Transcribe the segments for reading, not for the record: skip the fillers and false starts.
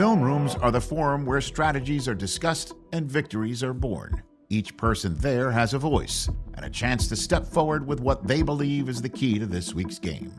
Film rooms are the forum where strategies are discussed and victories are born. Each person there has a voice and a chance to step forward with what they believe is the key to this week's game.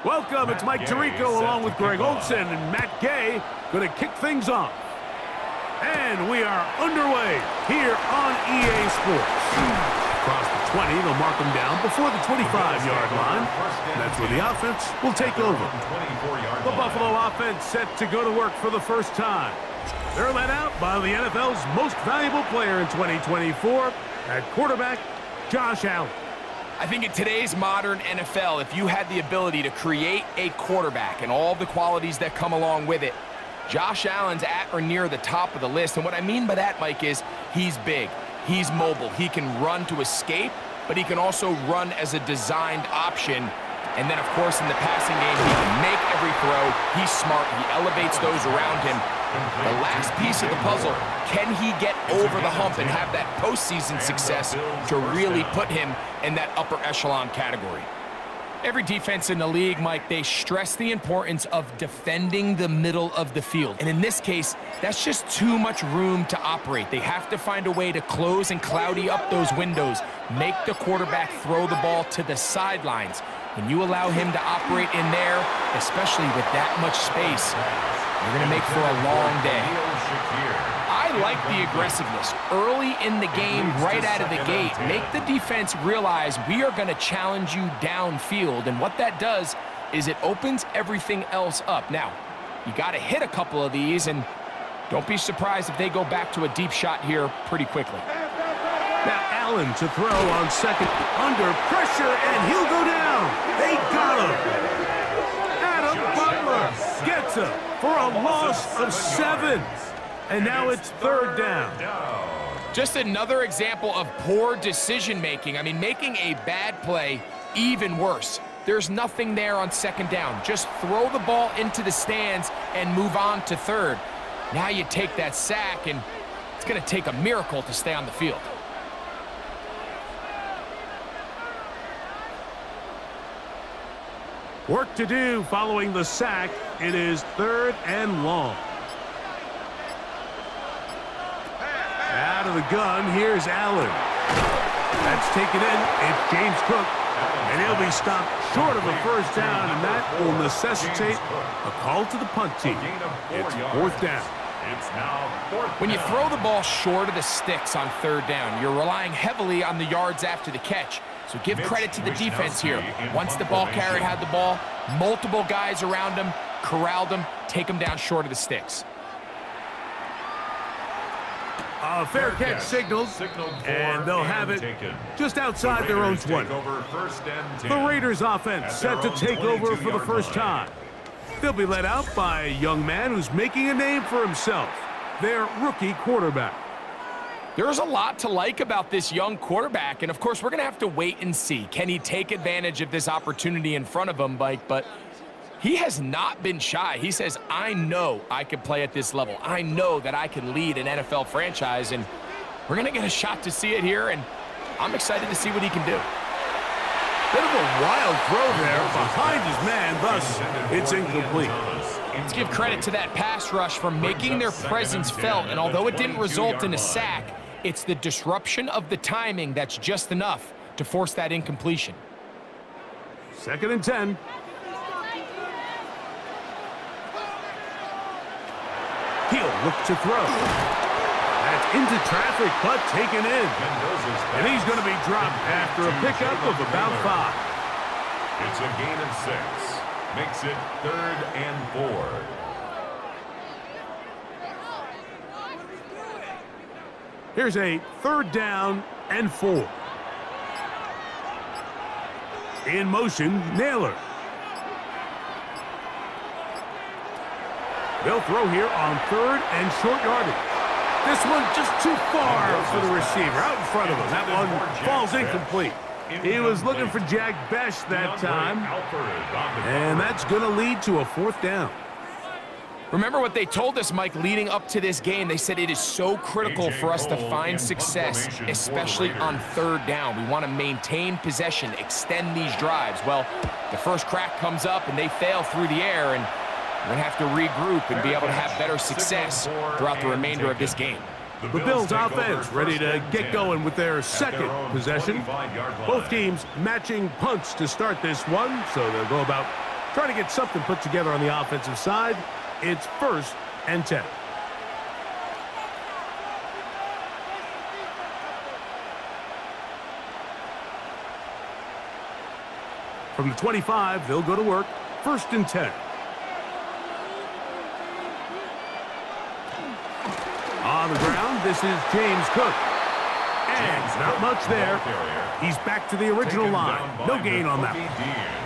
Welcome, it's Mike Tirico along with Greg Olson and Matt Gay going to kick things off. And we are underway here on EA Sports. Across the 20, they'll mark them down before the 25-yard line. That's where the offense will take over. The Buffalo offense set to go to work for the first time. They're led out by the NFL's most valuable player in 2024 at quarterback, Josh Allen. I think in today's modern NFL, if you had the ability to create a quarterback and all the qualities that come along with it, Josh Allen's at or near the top of the list. And what I mean by that, Mike, is he's big, he's mobile, he can run to escape, but he can also run as a designed option. And then, of course, in the passing game, he can make every throw. He's smart. He elevates those around him. The last piece of the puzzle, can he get over the hump and have that postseason success to really put him in that upper echelon category? Every defense in the league, Mike, they stress the importance of defending the middle of the field. And in this case, that's just too much room to operate. They have to find a way to close and cloudy up those windows, make the quarterback throw the ball to the sidelines. When you allow him to operate in there, especially with that much space, you're going to make for a long day. I like the aggressiveness early in the game, right out of the gate. Make the defense realize we are going to challenge you downfield, and what that does is it opens everything else up. Now, you got to hit a couple of these, and don't be surprised if they go back to a deep shot here pretty quickly. Now Allen to throw on second, under pressure, and he'll go down. They got him. Adam Butler gets him for a loss of 7. And now it's third down. Just another example of poor decision-making. I mean, making a bad play even worse. There's nothing there on second down. Just throw the ball into the stands and move on to third. Now you take that sack, and it's going to take a miracle to stay on the field. Work to do following the sack. It is third and long. Out of the gun, here's Allen. That's taken in. It's James Cook And he'll be stopped short of a first down, and that will necessitate a call to the punt team. It's fourth down. It's now fourth down. When you throw the ball short of the sticks on third down, you're relying heavily on the yards after the catch. So give credit to the defense here. Once the ball carrier had the ball, multiple guys around him, corralled him, take him down short of the sticks. A fair catch signaled, and they'll have it just outside their own 20. The Raiders offense set to take over for the first time. They'll be led out by a young man who's making a name for himself, their rookie quarterback. There's a lot to like about this young quarterback, and of course we're going to have to wait and see. Can he take advantage of this opportunity in front of him, Mike? But he has not been shy. He says, I know I can play at this level. I know that I can lead an NFL franchise, and we're going to get a shot to see it here, and I'm excited to see what he can do. Bit of a wild throw there behind his man, thus it's incomplete. Let's give credit to that pass rush for making their presence felt, and although it didn't result in a sack, it's the disruption of the timing that's just enough to force that incompletion. 2nd and 10. He'll look to throw. That's into traffic, but taken in. And he's going to be dropped after a pickup of about 5. It's a gain of 6. Makes it 3rd and 4. Here's a 3rd down and 4. In motion, Naylor. They'll throw here on 3rd and short yardage. This one just too far for the receiver, out in front of him. That one falls incomplete. He was looking for Jack Best that time, and that's going to lead to a 4th down. Remember what they told us, Mike, leading up to this game. They said it is so critical for us to find success, especially on 3rd down. We want to maintain possession, extend these drives. Well, the first crack comes up, and they fail through the air, and we're going to have to regroup and be able to have better success throughout the remainder of this game. The Bills offense ready to get going with their 2nd possession. Both teams matching punts to start this one, so they'll go about trying to get something put together on the offensive side. It's 1st and 10. From the 25, they'll go to work. 1st and 10. On the ground, this is James Cook. And not much there. He's back to the original line. No gain on that.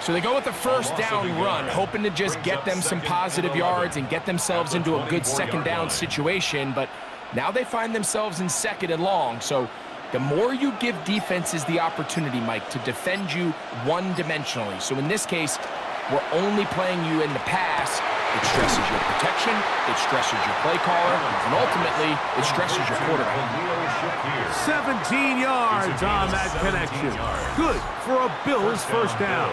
So they go with the 1st down run, hoping to just get them some positive yards and get themselves into a good 2nd down situation. But now they find themselves in 2nd and long. So the more you give defenses the opportunity, Mike, to defend you one-dimensionally. So in this case, we're only playing you in the pass. It stresses your protection, it stresses your play caller, and ultimately, it stresses your quarterback. 17 yards on that connection. Good for a Bills 1st down.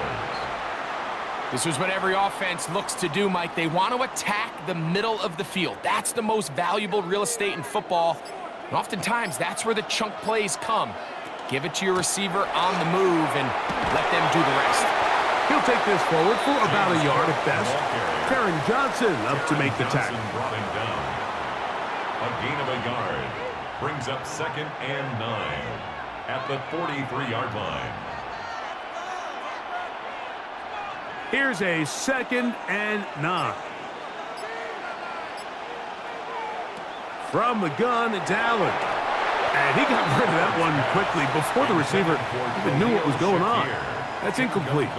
This is what every offense looks to do, Mike. They want to attack the middle of the field. That's the most valuable real estate in football. And oftentimes, that's where the chunk plays come. Give it to your receiver on the move and let them do the rest. He'll take this forward for about a yard at best. Karen Johnson up to make the tackle. Brought him down. A gain of a yard. Brings up 2nd and 9 at the 43-yard line. Here's a 2nd and 9. From the gun, it's Allen. And he got rid of that one quickly before the receiver even knew what was going on. That's incomplete.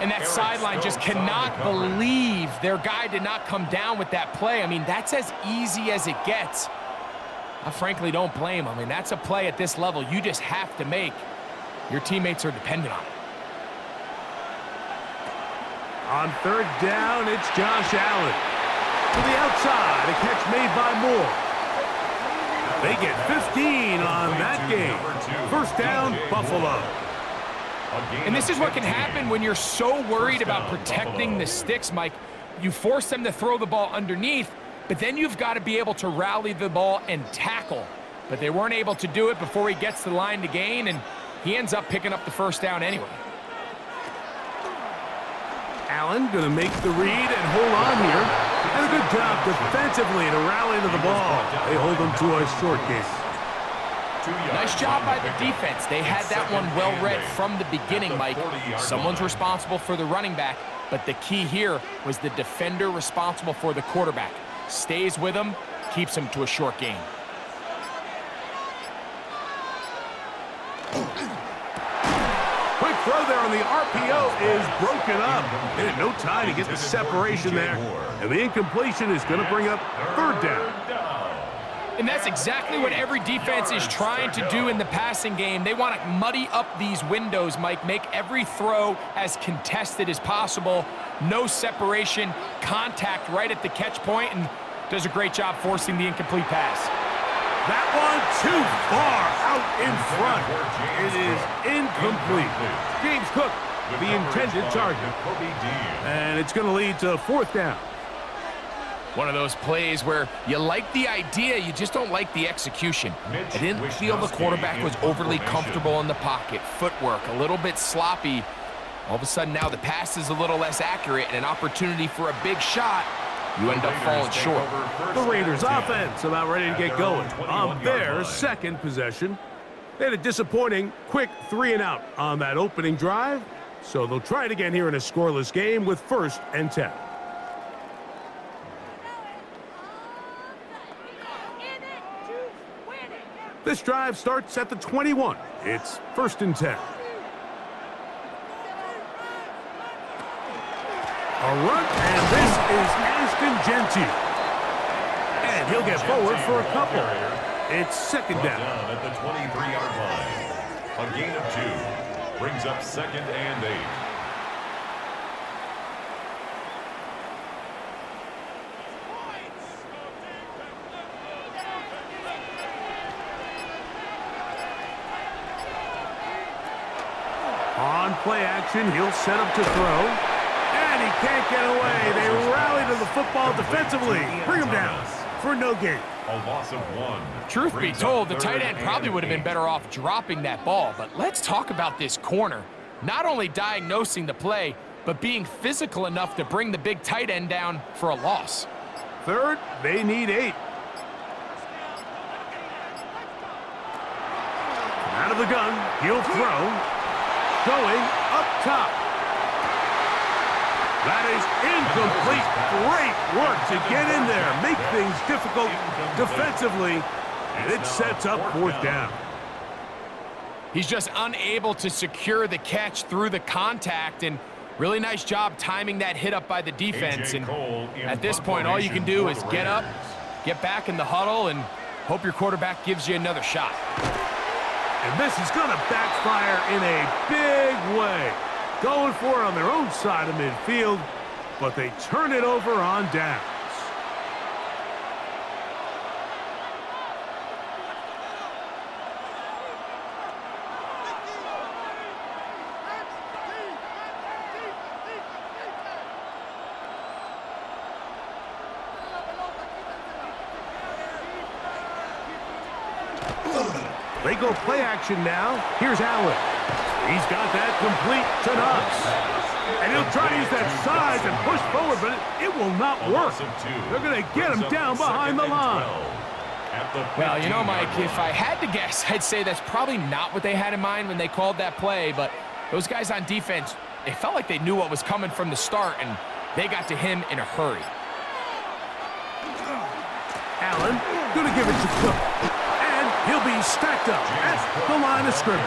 And that sideline just cannot believe their guy did not come down with that play. I mean, that's as easy as it gets. I frankly don't blame him. I mean, that's a play at this level you just have to make. Your teammates are dependent on it. On 3rd down, it's Josh Allen. To the outside, a catch made by Moore. They get 15 on that game. 1st down, Buffalo. And this is what can happen when you're so worried about protecting the sticks, Mike. You force them to throw the ball underneath, but then you've got to be able to rally the ball and tackle. But they weren't able to do it before he gets to the line to gain, and he ends up picking up the first down anyway. Allen going to make the read and hold on here. And a good job defensively to rally to the ball. They hold them to a short game. Nice job by the defense. They had that one well read from the beginning, Mike. Someone's responsible for the running back, but the key here was the defender responsible for the quarterback. Stays with him, keeps him to a short gain. Quick throw there on the RPO is broken up. And no time to get the separation there. And the incompletion is going to bring up third down. And that's exactly what every defense is trying to do in the passing game. They want to muddy up these windows, Mike, make every throw as contested as possible. No separation, contact right at the catch point, and does a great job forcing the incomplete pass. That one too far out in front. It is incomplete. James Cook, the intended target. And it's going to lead to fourth down. One of those plays where you like the idea, you just don't like the execution. I didn't feel the quarterback was overly comfortable in the pocket. Footwork a little bit sloppy. All of a sudden now the pass is a little less accurate and an opportunity for a big shot. You end up falling short. The Raiders offense about ready to get going on their second possession. They had a disappointing quick 3-and-out on that opening drive. So they'll try it again here in a scoreless game with 1st and 10. This drive starts at the 21. It's 1st and 10. A run, and this is Ashton Gentile. And he'll get forward for a couple. It's 2nd down. At the 23-yard line. A gain of 2 brings up 2nd and 8. On play action, he'll set up to throw. And he can't get away. They rally to the football defensively. Bring him down for no gain. A loss of 1. Truth be told, the tight end probably would have been better off dropping that ball. But let's talk about this corner. Not only diagnosing the play, but being physical enough to bring the big tight end down for a loss. 3rd, they need 8. Out of the gun, he'll throw. Going up top. That is incomplete. Great work to get in there. Make things difficult defensively. And it sets up 4th down. He's just unable to secure the catch through the contact, and really nice job timing that hit up by the defense. And at this point, all you can do is get up, get back in the huddle, and hope your quarterback gives you another shot. And this is going to backfire in a big way. Going for it on their own side of midfield, but they turn it over on downs. They go play action now. Here's Allen. He's got that complete to Knox. And he'll try to use that size and push forward, but it will not work. They're going to get him down behind the line. Well, you know, Mike, if I had to guess, I'd say that's probably not what they had in mind when they called that play, but those guys on defense, it felt like they knew what was coming from the start, and they got to him in a hurry. Allen going to give it to Cook. He'll be stacked up at the line of scrimmage.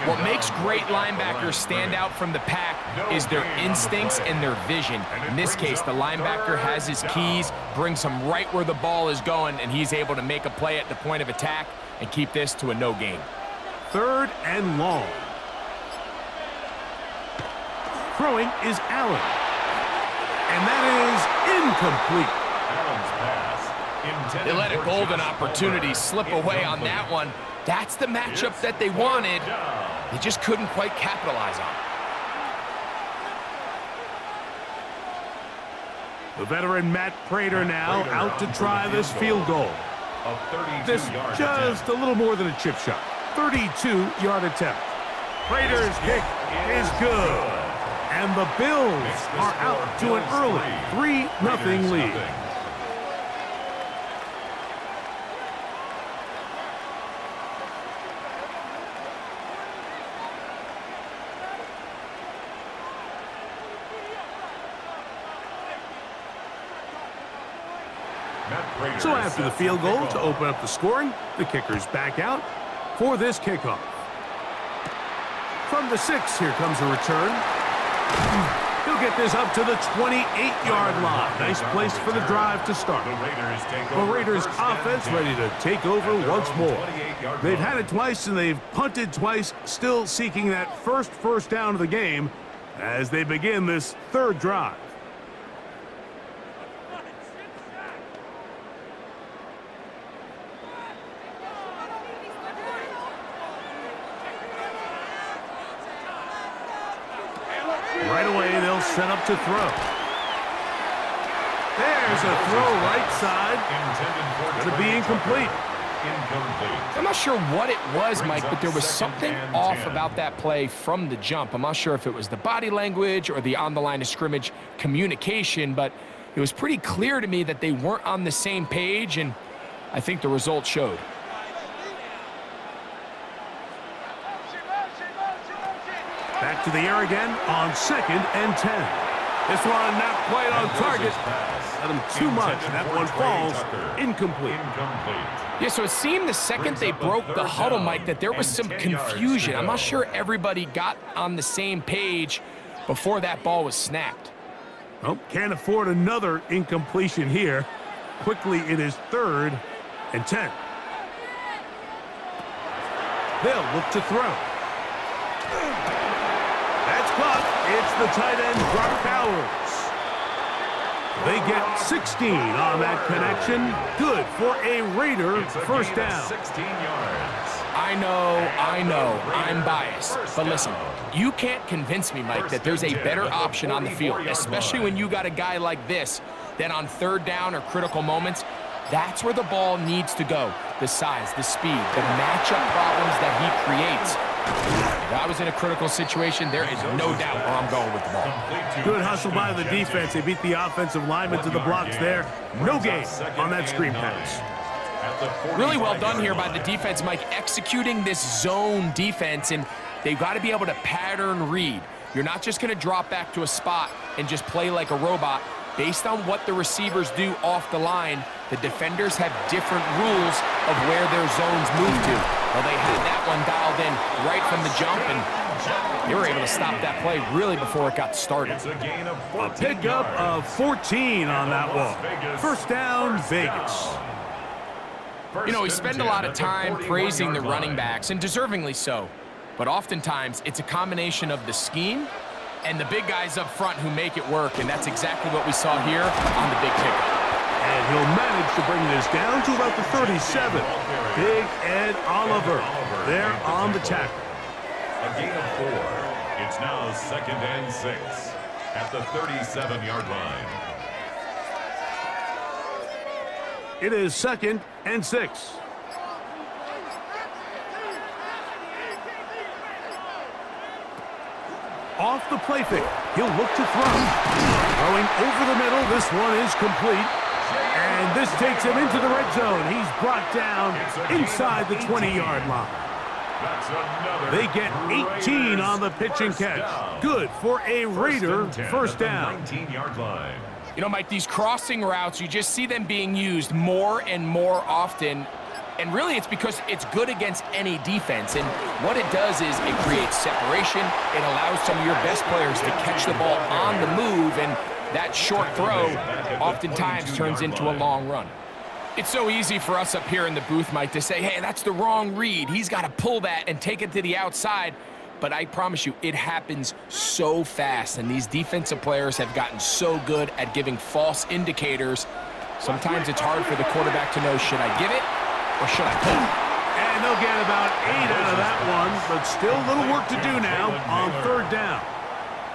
What makes great linebackers stand out from the pack is their instincts and their vision. In this case, the linebacker has his keys, brings him right where the ball is going, and he's able to make a play at the point of attack and keep this to a no gain. 3rd and long. Throwing is Allen. And that is incomplete. They let a golden opportunity slip away on that one. That's the matchup that they wanted. They just couldn't quite capitalize on it. The veteran Matt Prater now out to try this field goal. This just a little more than a chip shot. 32-yard attempt. Raiders kick is good. And the Bills are out to an early 3-0 lead. So after the field goal to open up the scoring, the kicker's back out for this kickoff. From the 6, here comes a return. He'll get this up to the 28-yard line. Nice place for the drive to start. The Raiders offense ready to take over once more. They've had it twice and they've punted twice, still seeking that first down of the game as they begin this third drive. Right away, they'll set up to throw. There's a throw right side. Going to be incomplete. I'm not sure what it was, Mike, but there was something off about that play from the jump. I'm not sure if it was the body language or the on-the-line of scrimmage communication, but it was pretty clear to me that they weren't on the same page, and I think the result showed. Back to the air again on 2nd and 10. This one not quite on target. Let him too much. That one falls incomplete. Yeah, so it seemed the second they broke the huddle, Mike, that there was some confusion. I'm not sure everybody got on the same page before that ball was snapped. Well, can't afford another incompletion here. Quickly, it is 3rd and 10. They'll look to throw. Caught. It's the tight end, Brock Bowers. They get 16 on that connection. Good for a Raider first down. 16 yards. I know, I'm biased. But listen, you can't convince me, Mike, that there's a better option on the field, especially when you got a guy like this, that on 3rd down or critical moments, that's where the ball needs to go. The size, the speed, the matchup problems that he creates. If I was in a critical situation, there is no doubt where I'm going with the ball. Good hustle by the defense. They beat the offensive lineman to the blocks there. No gain on that screen pass. Really well done here by the defense, Mike, executing this zone defense, and they've got to be able to pattern read. You're not just going to drop back to a spot and just play like a robot. Based on what the receivers do off the line, the defenders have different rules of where their zones move to. Well, they had that one dialed in right from the jump, and they were able to stop that play really before it got started. A pickup of 14 on that one. First down, Vegas. You know, we spend a lot of time praising the running backs, and deservingly so. But oftentimes, it's a combination of the scheme and the big guys up front who make it work, and that's exactly what we saw here on the big kickoff. And he'll manage to bring this down to about the 37. Big Ed Oliver there on the tackle. A gain of 4. It's now 2nd and 6 at the 37-yard line. It is 2nd and 6. Off the play fake. He'll look to throw. Throwing over the middle. This one is complete. And this takes him into the red zone. He's brought down inside the 20-yard line. They get 18 on the pitch and catch. Good for a Raider first down. 19-yard line. You know, Mike, these crossing routes, you just see them being used more and more often. And really, it's because it's good against any defense. And what it does is it creates separation. It allows some of your best players to catch the ball on the move. And that short throw oftentimes turns into a long run. It's so easy for us up here in the booth, Mike, to say, hey, that's the wrong read. He's got to pull that and take it to the outside. But I promise you, it happens so fast. And these defensive players have gotten so good at giving false indicators. Sometimes it's hard for the quarterback to know, should I give it or should I pull? And they'll get about 8 out of that one, but still a little work to do now on 3rd down.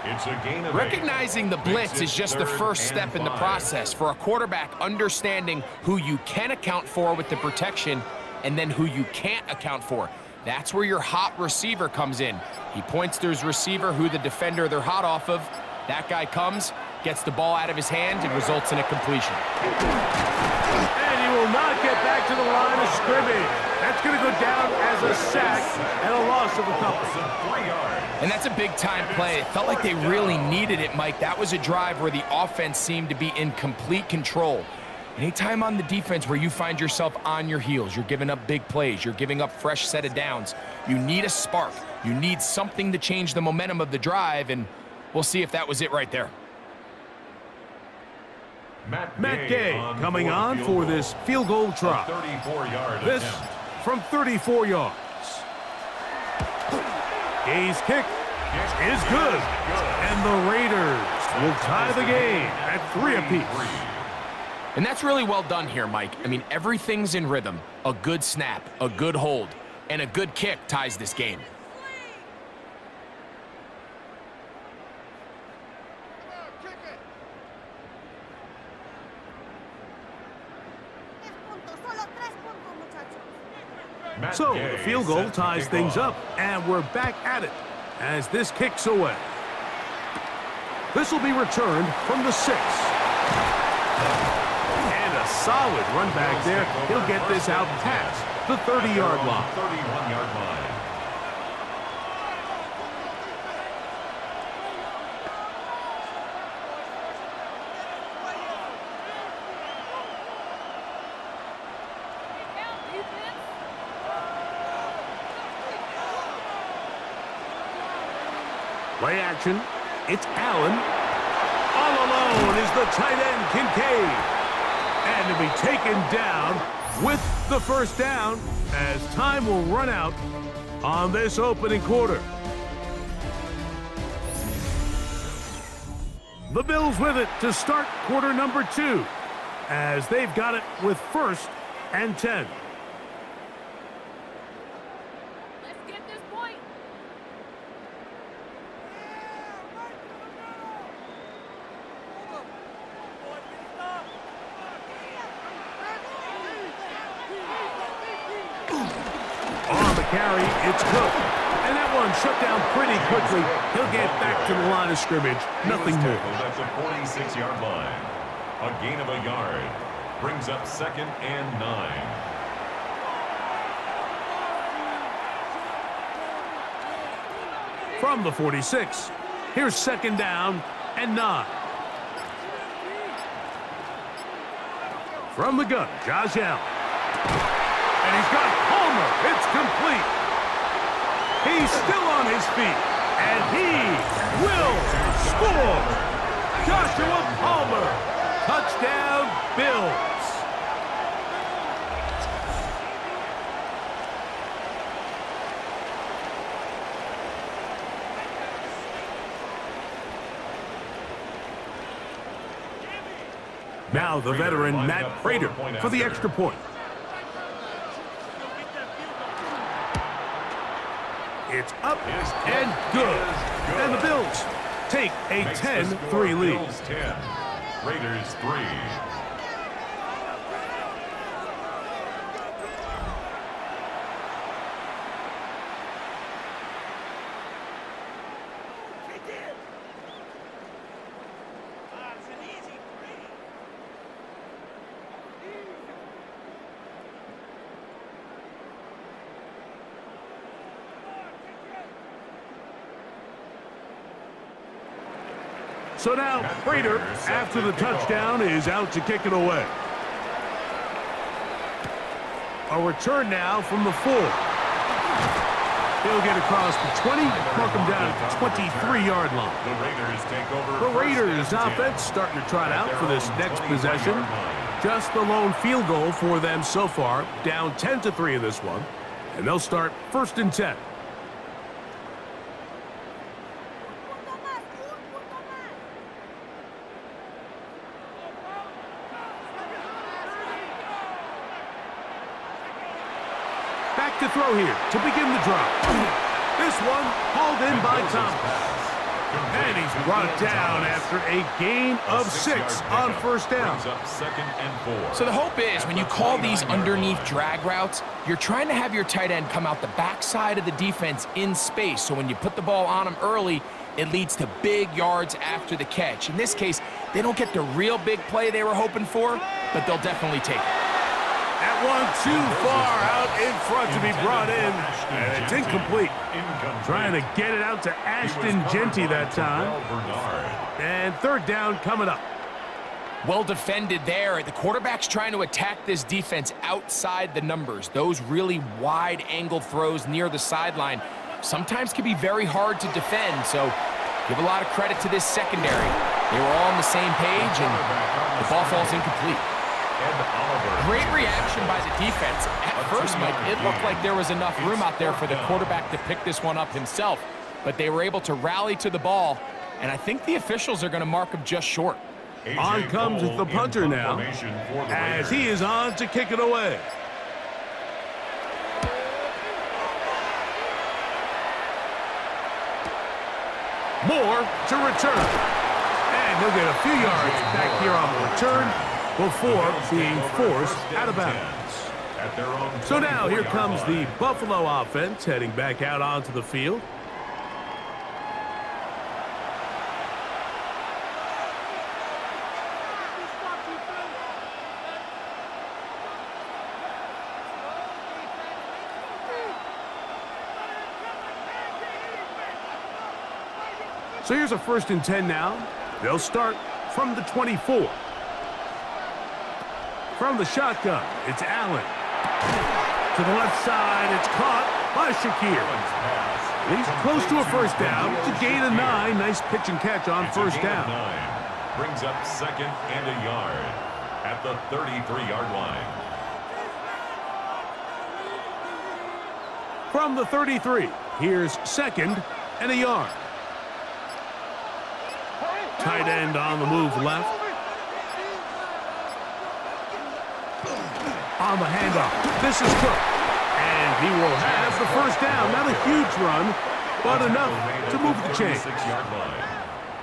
It's a gain of 8. Recognizing the blitz is just the first step in the process for a quarterback, understanding who you can account for with the protection and then who you can't account for. That's where your hot receiver comes in. He points to his receiver, who the defender they're hot off of. That guy comes, gets the ball out of his hand, and results in a completion. And he will not get back to the line of scrimmage. That's going to go down as a sack and a loss of a couple. And that's a big-time play. It felt like they really needed it, Mike. That was a drive where the offense seemed to be in complete control. Anytime on the defense where you find yourself on your heels, you're giving up big plays, you're giving up fresh set of downs, you need a spark. You need something to change the momentum of the drive, and we'll see if that was it right there. Matt Gay coming on for this field goal try. This from 34 yards. Gay's kick is good. And the Raiders will tie the game at 3 apiece. And that's really well done here, Mike. I mean, everything's in rhythm. A good snap, a good hold, and a good kick ties this game. So the field goal ties things up, and we're back at it as this kicks away. This will be returned from the 6. And a solid run back there. He'll get this out past the 30-yard line. 31-yard line. Play action. It's Allen. All alone is the tight end, Kincaid. And to be taken down with the first down as time will run out on this opening quarter. The Bills with it to start quarter number 2 as they've got it with 1st and 10. Carry, it's Cook. And that one shut down pretty quickly. He'll get back to the line of scrimmage. Nothing more. That's a 46-yard line. A gain of a yard. Brings up 2nd and 9. From the 46, here's 2nd down and 9. From the gun, Josh Allen. And he's got Palmer. It's complete. He's still on his feet. And he will score. Joshua Palmer. Touchdown, Bills. Now the veteran Matt Prater for the extra point. It's up and good. And the Bills take a 10-3 lead. Bills 10, Raiders 3. So now Prater, after the touchdown, is out to kick it away. A return now from the 4. He'll get across the 20, mark him down at the 23-yard line. The Raiders take over. The Raiders offense starting to trot out for this next possession. Just the lone field goal for them so far, down 10-3 in this one. And they'll start 1st and 10. Back to throw here to begin the drive. This one hauled in by Thomas. And he's brought down after a gain of 6 on first down. So the hope is when you call these underneath drag routes, you're trying to have your tight end come out the backside of the defense in space. So when you put the ball on him early, it leads to big yards after the catch. In this case, they don't get the real big play they were hoping for, but they'll definitely take it. That one too far out in front to be brought in, and it's incomplete. Trying to get it out to Ashton Genty that time. And third down coming up. Well defended there. The quarterback's trying to attack this defense outside the numbers. Those really wide-angle throws near the sideline sometimes can be very hard to defend, so give a lot of credit to this secondary. They were all on the same page, and the ball falls incomplete. Great reaction by the defense. At first, Mike, it looked like there was enough room out there for the quarterback to pick this one up himself, but they were able to rally to the ball, and I think the officials are going to mark him just short. On comes the punter now, as he is on to kick it away. Moore to return. And he'll get a few yards back here on the return before being forced out of bounds. So now here comes the Buffalo offense heading back out onto the field. So here's a 1st and 10 now. They'll start from the 24. From the shotgun, it's Allen. To the left side, it's caught by Shakir. He's close to a first down. It's a gain of 9. Nice pitch and catch on first down. Brings up 2nd and a yard at the 33-yard line. From the 33, here's 2nd and a yard. Tight end on the move left. On the handoff, this is Cook. And he will have the first down. Not a huge run, but enough to move the chain.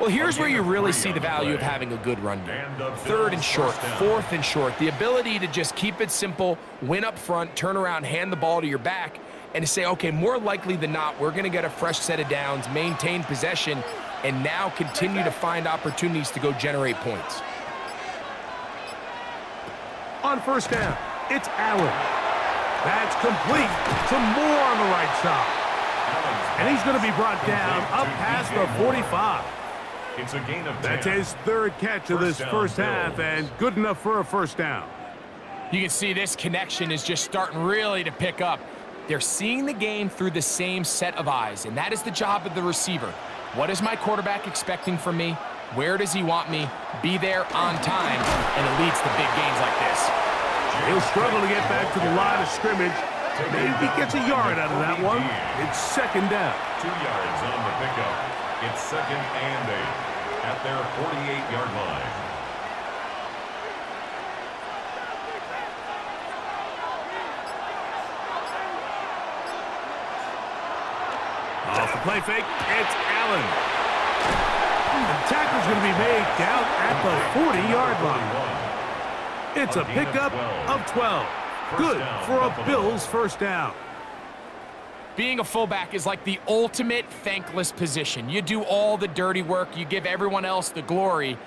Well, here's where you really see the value of having a good run game. 3rd and short, 4th and short. The ability to just keep it simple, win up front, turn around, hand the ball to your back, and to say, okay, more likely than not, we're going to get a fresh set of downs, maintain possession, and now continue to find opportunities to go generate points. On first down, it's Allen. That's complete to Moore on the right side. And he's going to be brought down up past the 45. It's a gain of 10. That's his 3rd catch of this first half, and good enough for a first down. You can see this connection is just starting really to pick up. They're seeing the game through the same set of eyes, and that is the job of the receiver. What is my quarterback expecting from me? Where does he want me? Be there on time, and it leads to big gains like this. He'll struggle to get back to the line of scrimmage. Maybe he gets a yard out of that one. It's 2nd down. 2 yards on the pickup. It's 2nd and 8 at their 48-yard line. Off the play fake, it's Allen. The tackle's going to be made down at the 40-yard line. It's a pickup of 12. Good for a Bills first down. Being a fullback is like the ultimate thankless position. You do all the dirty work, you give everyone else the glory,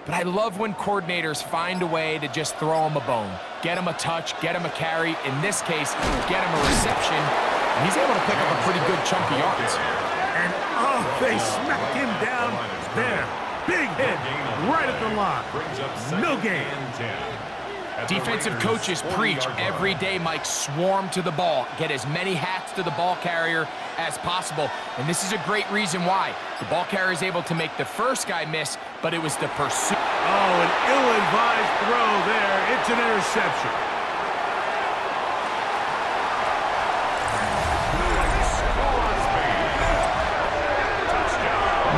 but I love when coordinators find a way to just throw him a bone. Get him a touch, get him a carry, in this case, get him a reception, and he's able to pick up a pretty good chunk of yards. And, oh, they smacked him down there. Big hit right at the line. No gain. Defensive coaches preach every day, Mike, swarm to the ball. Get as many hats to the ball carrier as possible. And this is a great reason why. The ball carrier is able to make the first guy miss, but it was the pursuit. Oh, an ill-advised throw there. It's an interception.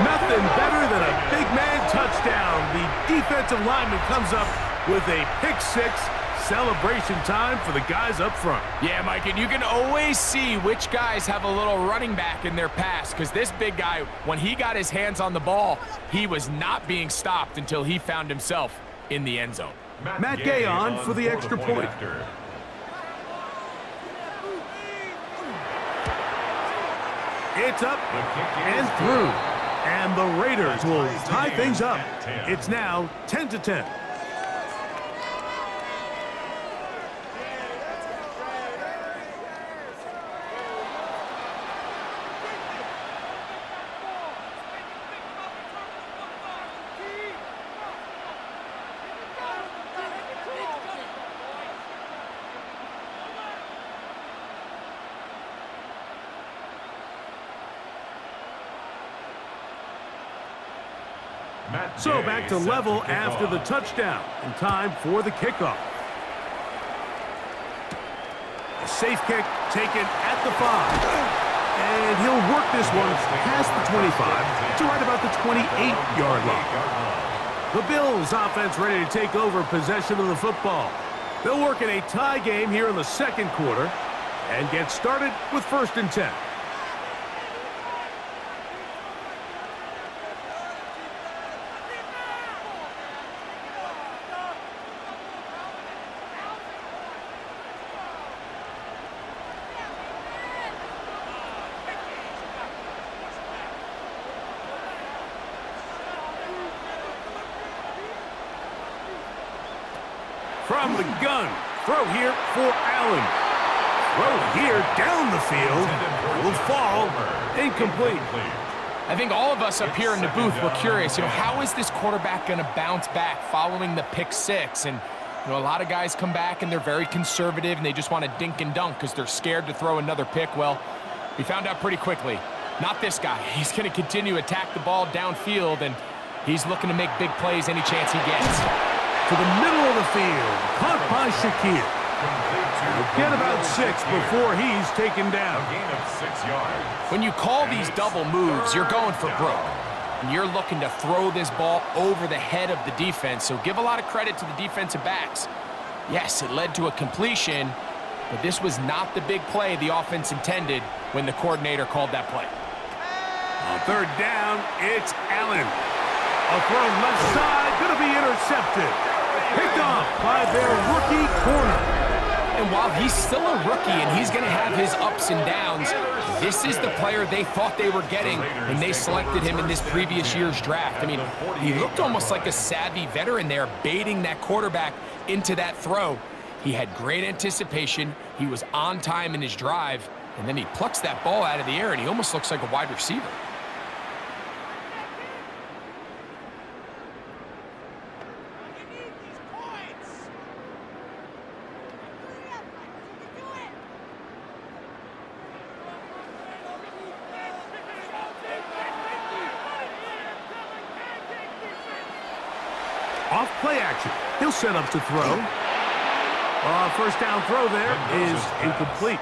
Nothing better than a big man touchdown. The defensive lineman comes up with a pick six, celebration time for the guys up front. Yeah, Mike, and you can always see which guys have a little running back in their pass, because this big guy, when he got his hands on the ball, he was not being stopped until he found himself in the end zone. Matt Gay on for the extra point. It's up and through. And the Raiders will tie things up. It's now 10-10. So back to level after the touchdown, and time for the kickoff. A safe kick taken at the 5. And he'll work this one past the 25 to right about the 28-yard line. The Bills offense ready to take over possession of the football. They'll work in a tie game here in the second quarter and get started with 1st and 10. From the gun, throw here for Allen. Throw here down the field. Will fall incomplete. I think all of us up here in the booth were curious, how is this quarterback going to bounce back following the pick 6? And, a lot of guys come back and they're very conservative and they just want to dink and dunk because they're scared to throw another pick. Well, we found out pretty quickly. Not this guy. He's going to continue to attack the ball downfield, and he's looking to make big plays any chance he gets. To the middle of the field, caught by Shakir. Get about 6 before he's taken down. A gain of 6 yards. When you call these double moves, you're going for broke. And you're looking to throw this ball over the head of the defense, so give a lot of credit to the defensive backs. Yes, it led to a completion, but this was not the big play the offense intended when the coordinator called that play. On 3rd down, it's Allen. A throw left side, going to be intercepted. Picked off by their rookie corner. And while he's still a rookie and he's going to have his ups and downs, this is the player they thought they were getting when they selected him in this previous year's draft. I mean, he looked almost like a savvy veteran there, baiting that quarterback into that throw. He had great anticipation. He was on time in his drive, and then he plucks that ball out of the air, and he almost looks like a wide receiver. Off play action. He'll set up to throw. First down throw there is incomplete.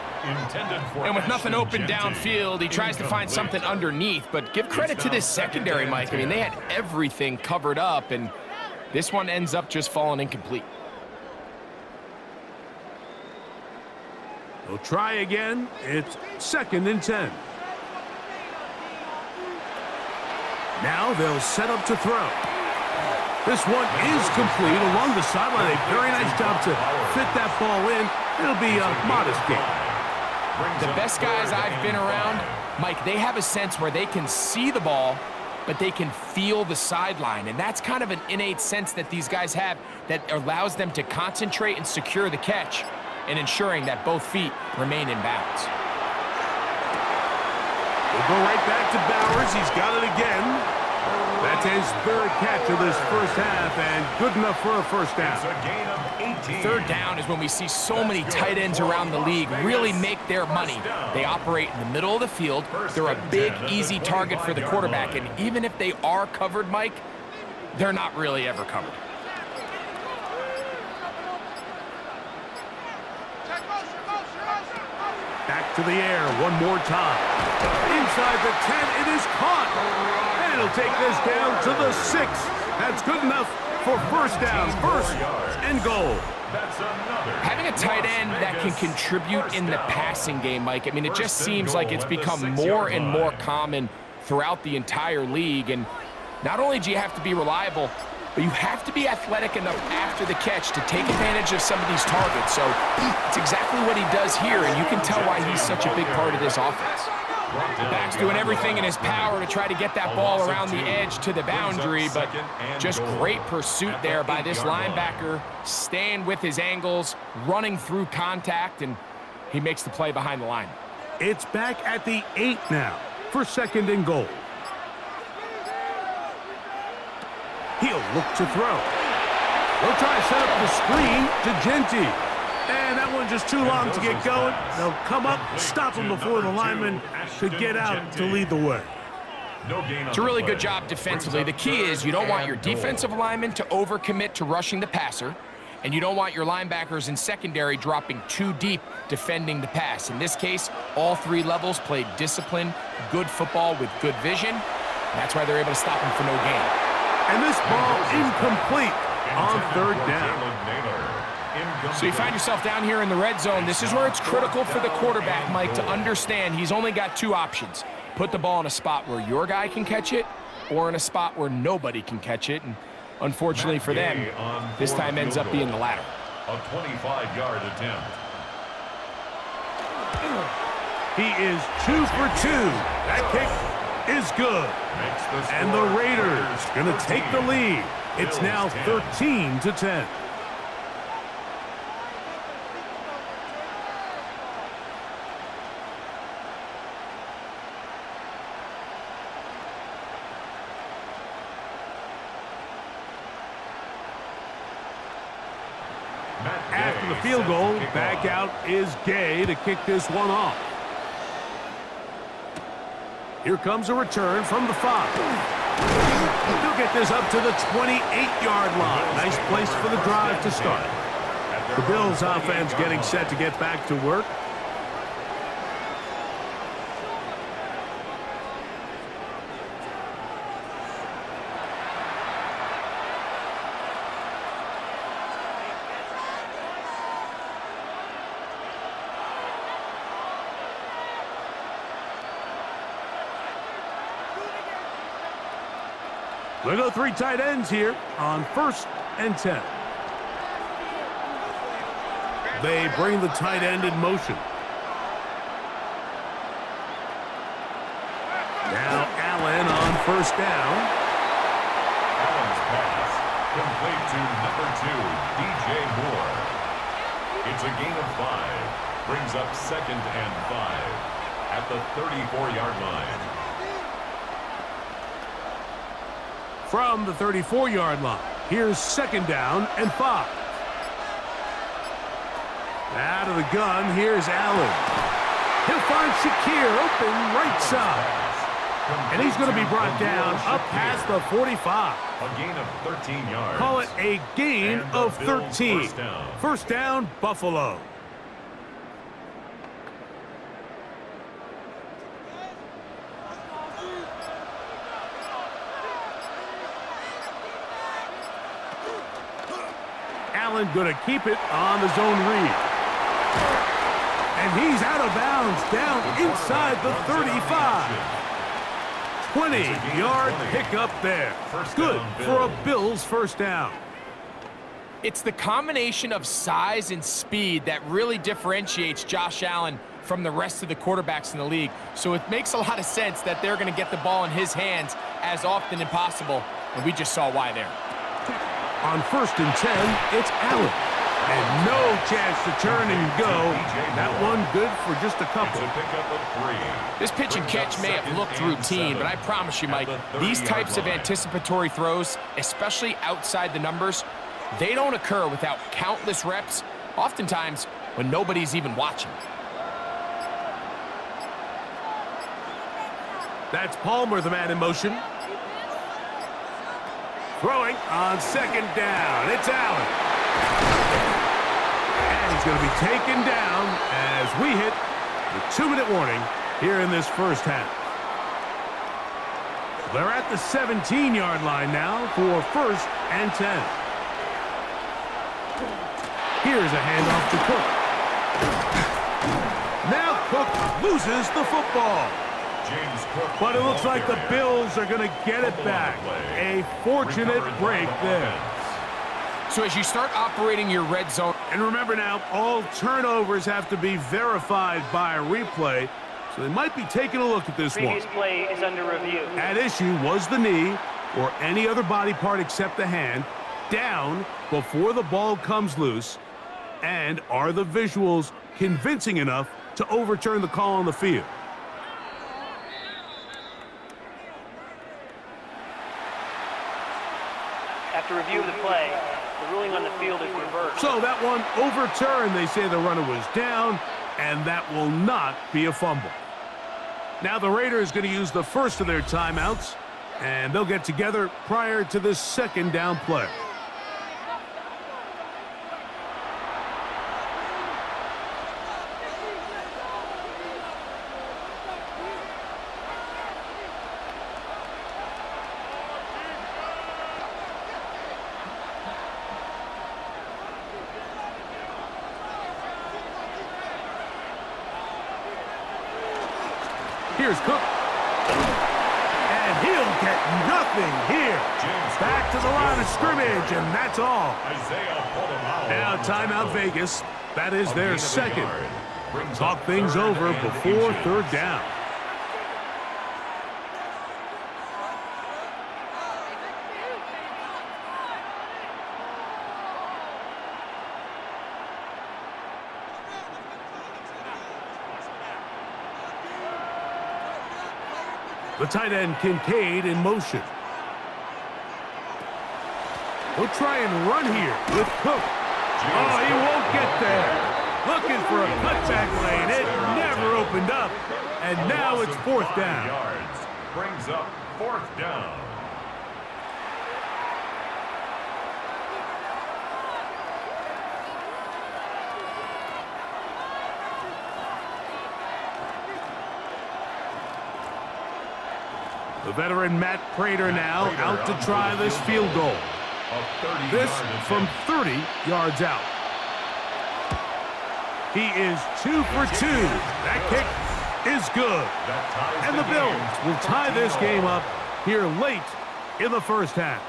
And with nothing open downfield, he tries to find something underneath. But give credit to this secondary, Mike. I mean, they had everything covered up, and this one ends up just falling incomplete. They'll try again. It's 2nd and 10. Now they'll set up to throw. This one is complete along the sideline. A very nice job to fit that ball in. It'll be a modest gain. The best guys I've been around, Mike, they have a sense where they can see the ball, but they can feel the sideline. And that's kind of an innate sense that these guys have that allows them to concentrate and secure the catch and ensuring that both feet remain in bounds. We'll go right back to Bowers. He's got it again. That's his 3rd catch of this first half, and good enough for a first down. It's a gain of 18. 3rd down is when we see so many tight ends around the league really make their money. They operate in the middle of the field. They're a big, easy target for the quarterback, and even if they are covered, Mike, they're not really ever covered. Back to the air one more time. Inside the 10, it is caught. And he'll take this down to the 6. That's good enough for first down, first and goal. Having a tight end that can contribute in the passing game, Mike, I mean, it just seems like it's become more and more common throughout the entire league. And not only do you have to be reliable, but you have to be athletic enough after the catch to take advantage of some of these targets. So it's exactly what he does here, and you can tell why he's such a big part of this offense. The back's doing everything in his power to try to get that ball around the edge to the boundary, but just great pursuit there by this linebacker, staying with his angles, running through contact, and he makes the play behind the line. It's back at the 8 now for second and goal. He'll look to throw. He'll try to set up the screen to Genty. And that one just too long to get going. They'll come up, stop him before the lineman could get out to lead the way. It's a really good job defensively. The key is you don't want your defensive lineman to overcommit to rushing the passer, and you don't want your linebackers in secondary dropping too deep defending the pass. In this case, all three levels played disciplined, good football with good vision. That's why they're able to stop him for no gain. And this ball incomplete on third down. So you find yourself down here in the red zone. This is where it's critical for the quarterback, Mike, to understand he's only got two options. Put the ball in a spot where your guy can catch it or in a spot where nobody can catch it. And unfortunately for them, this time ends up being the latter. A 25-yard attempt. He is 2 for 2. That kick is good. And the Raiders going to take the lead. It's now 13-10. After the field goal, back out is Gay to kick this one off. Here comes a return from the 5. They'll get this up to the 28-yard line. Nice place for the drive to start. The Bills offense getting set to get back to work. They go 3 tight ends here on 1st and 10. They bring the tight end in motion. Now Allen on 1st down. Allen's pass complete to number 2, DJ Moore. It's a gain of 5. Brings up 2nd and 5 at the 34-yard line. From the 34-yard line, here's 2nd down and 5. Out of the gun, here's Allen. He'll find Shakir open right side. And he's going to be brought down up past the 45. A gain of 13 yards. Call it a gain of 13. First down, Buffalo. Allen going to keep it on the zone read. And he's out of bounds down inside the 35. 20-yard pickup there. Good for a Bills first down. It's the combination of size and speed that really differentiates Josh Allen from the rest of the quarterbacks in the league. So it makes a lot of sense that they're going to get the ball in his hands as often as possible, and we just saw why there. On 1st and 10, it's Allen. And no chance to turn and go. That one good for just a couple. This pitch and catch may have looked routine, but I promise you, Mike, these types of anticipatory throws, especially outside the numbers, they don't occur without countless reps, oftentimes when nobody's even watching. That's Palmer, the man in motion. Throwing on 2nd down. It's Allen. And he's going to be taken down as we hit the 2-minute warning here in this first half. They're at the 17-yard line now for 1st and 10. Here's a handoff to Cook. Now Cook loses the football. But it looks like the Bills are going to get it back. A fortunate break there. So as you start operating your red zone... And remember now, all turnovers have to be verified by a replay. So they might be taking a look at this one. Previous play is under review. At issue was the knee or any other body part except the hand down before the ball comes loose. And are the visuals convincing enough to overturn the call on the field? After review of the play, the ruling on the field is reversed. So that one overturned. They say the runner was down, and that will not be a fumble. Now the Raiders going to use the first of their timeouts, and they'll get together prior to the second down play. Here's Cook. And he'll get nothing here. Back to the line of scrimmage, and that's all. Now timeout Vegas. That is their second. Talk things over before 3rd down. The tight end, Kincaid, in motion. He'll try and run here with Cook. Oh, he won't get there. Looking for a cutback lane. It never opened up. And now it's 4th down. Brings up 4th down. The veteran Matt Prater now out to try this field goal. This from 30 yards out. He is 2 for 2. That kick is good. And the Bills will tie this game up here late in the first half.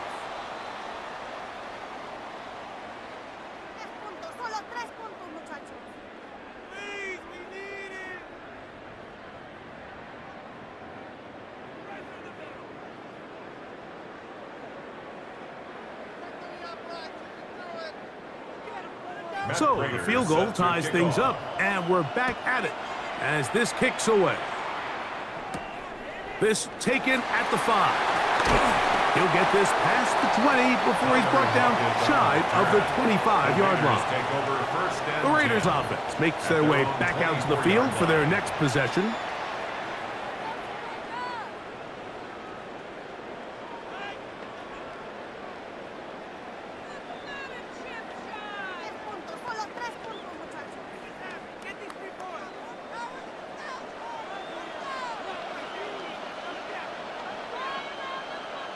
So the field goal ties things up, and we're back at it as this kicks away. This taken at the 5. He'll get this past the 20 before he's brought down shy of the 25-yard line. The Raiders offense makes their way back out to the field for their next possession.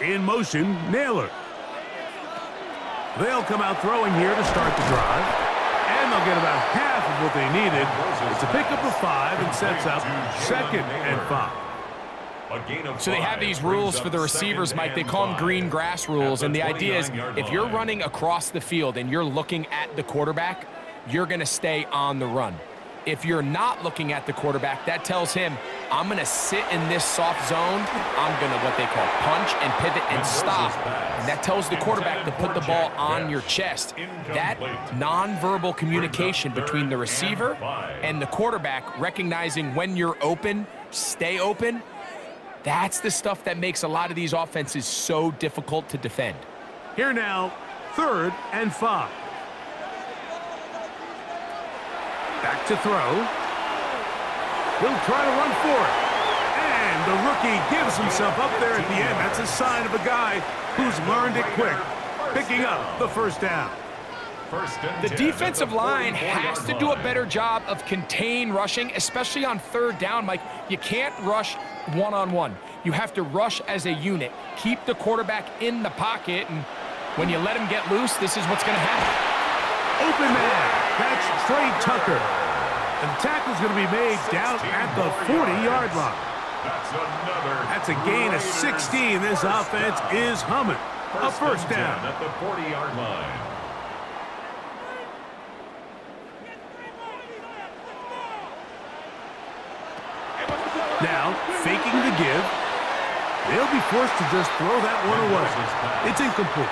In motion, Naylor. They'll come out throwing here to start the drive. And they'll get about half of what they needed. It's a pickup of 5 and sets up 2nd and 5. So they have these rules for the receivers, Mike. They call them green grass rules. And the idea is if you're running across the field and you're looking at the quarterback, you're going to stay on the run. If you're not looking at the quarterback, that tells him, I'm going to sit in this soft zone. I'm going to what they call punch and pivot and stop. And that tells the quarterback to put the ball on your chest. That nonverbal communication between the receiver and the quarterback, recognizing when you're open, stay open, that's the stuff that makes a lot of these offenses so difficult to defend. Here now, 3rd and 5. Back to throw. He'll try to run for it. And the rookie gives himself up there at the end. That's a sign of a guy who's learned it quick, picking up the 1st down. The defensive line has to do a better job of contain rushing, especially on 3rd down, Mike. You can't rush one-on-one. You have to rush as a unit, keep the quarterback in the pocket, and when you let him get loose, this is what's going to happen. Open man. That's Trey Tucker. And the tackle's going to be made down at the 40-yard line. That's a gain of 16. This offense is humming. A first down at the 40-yard line. Now, faking the give. They'll be forced to just throw that one away. It's incomplete.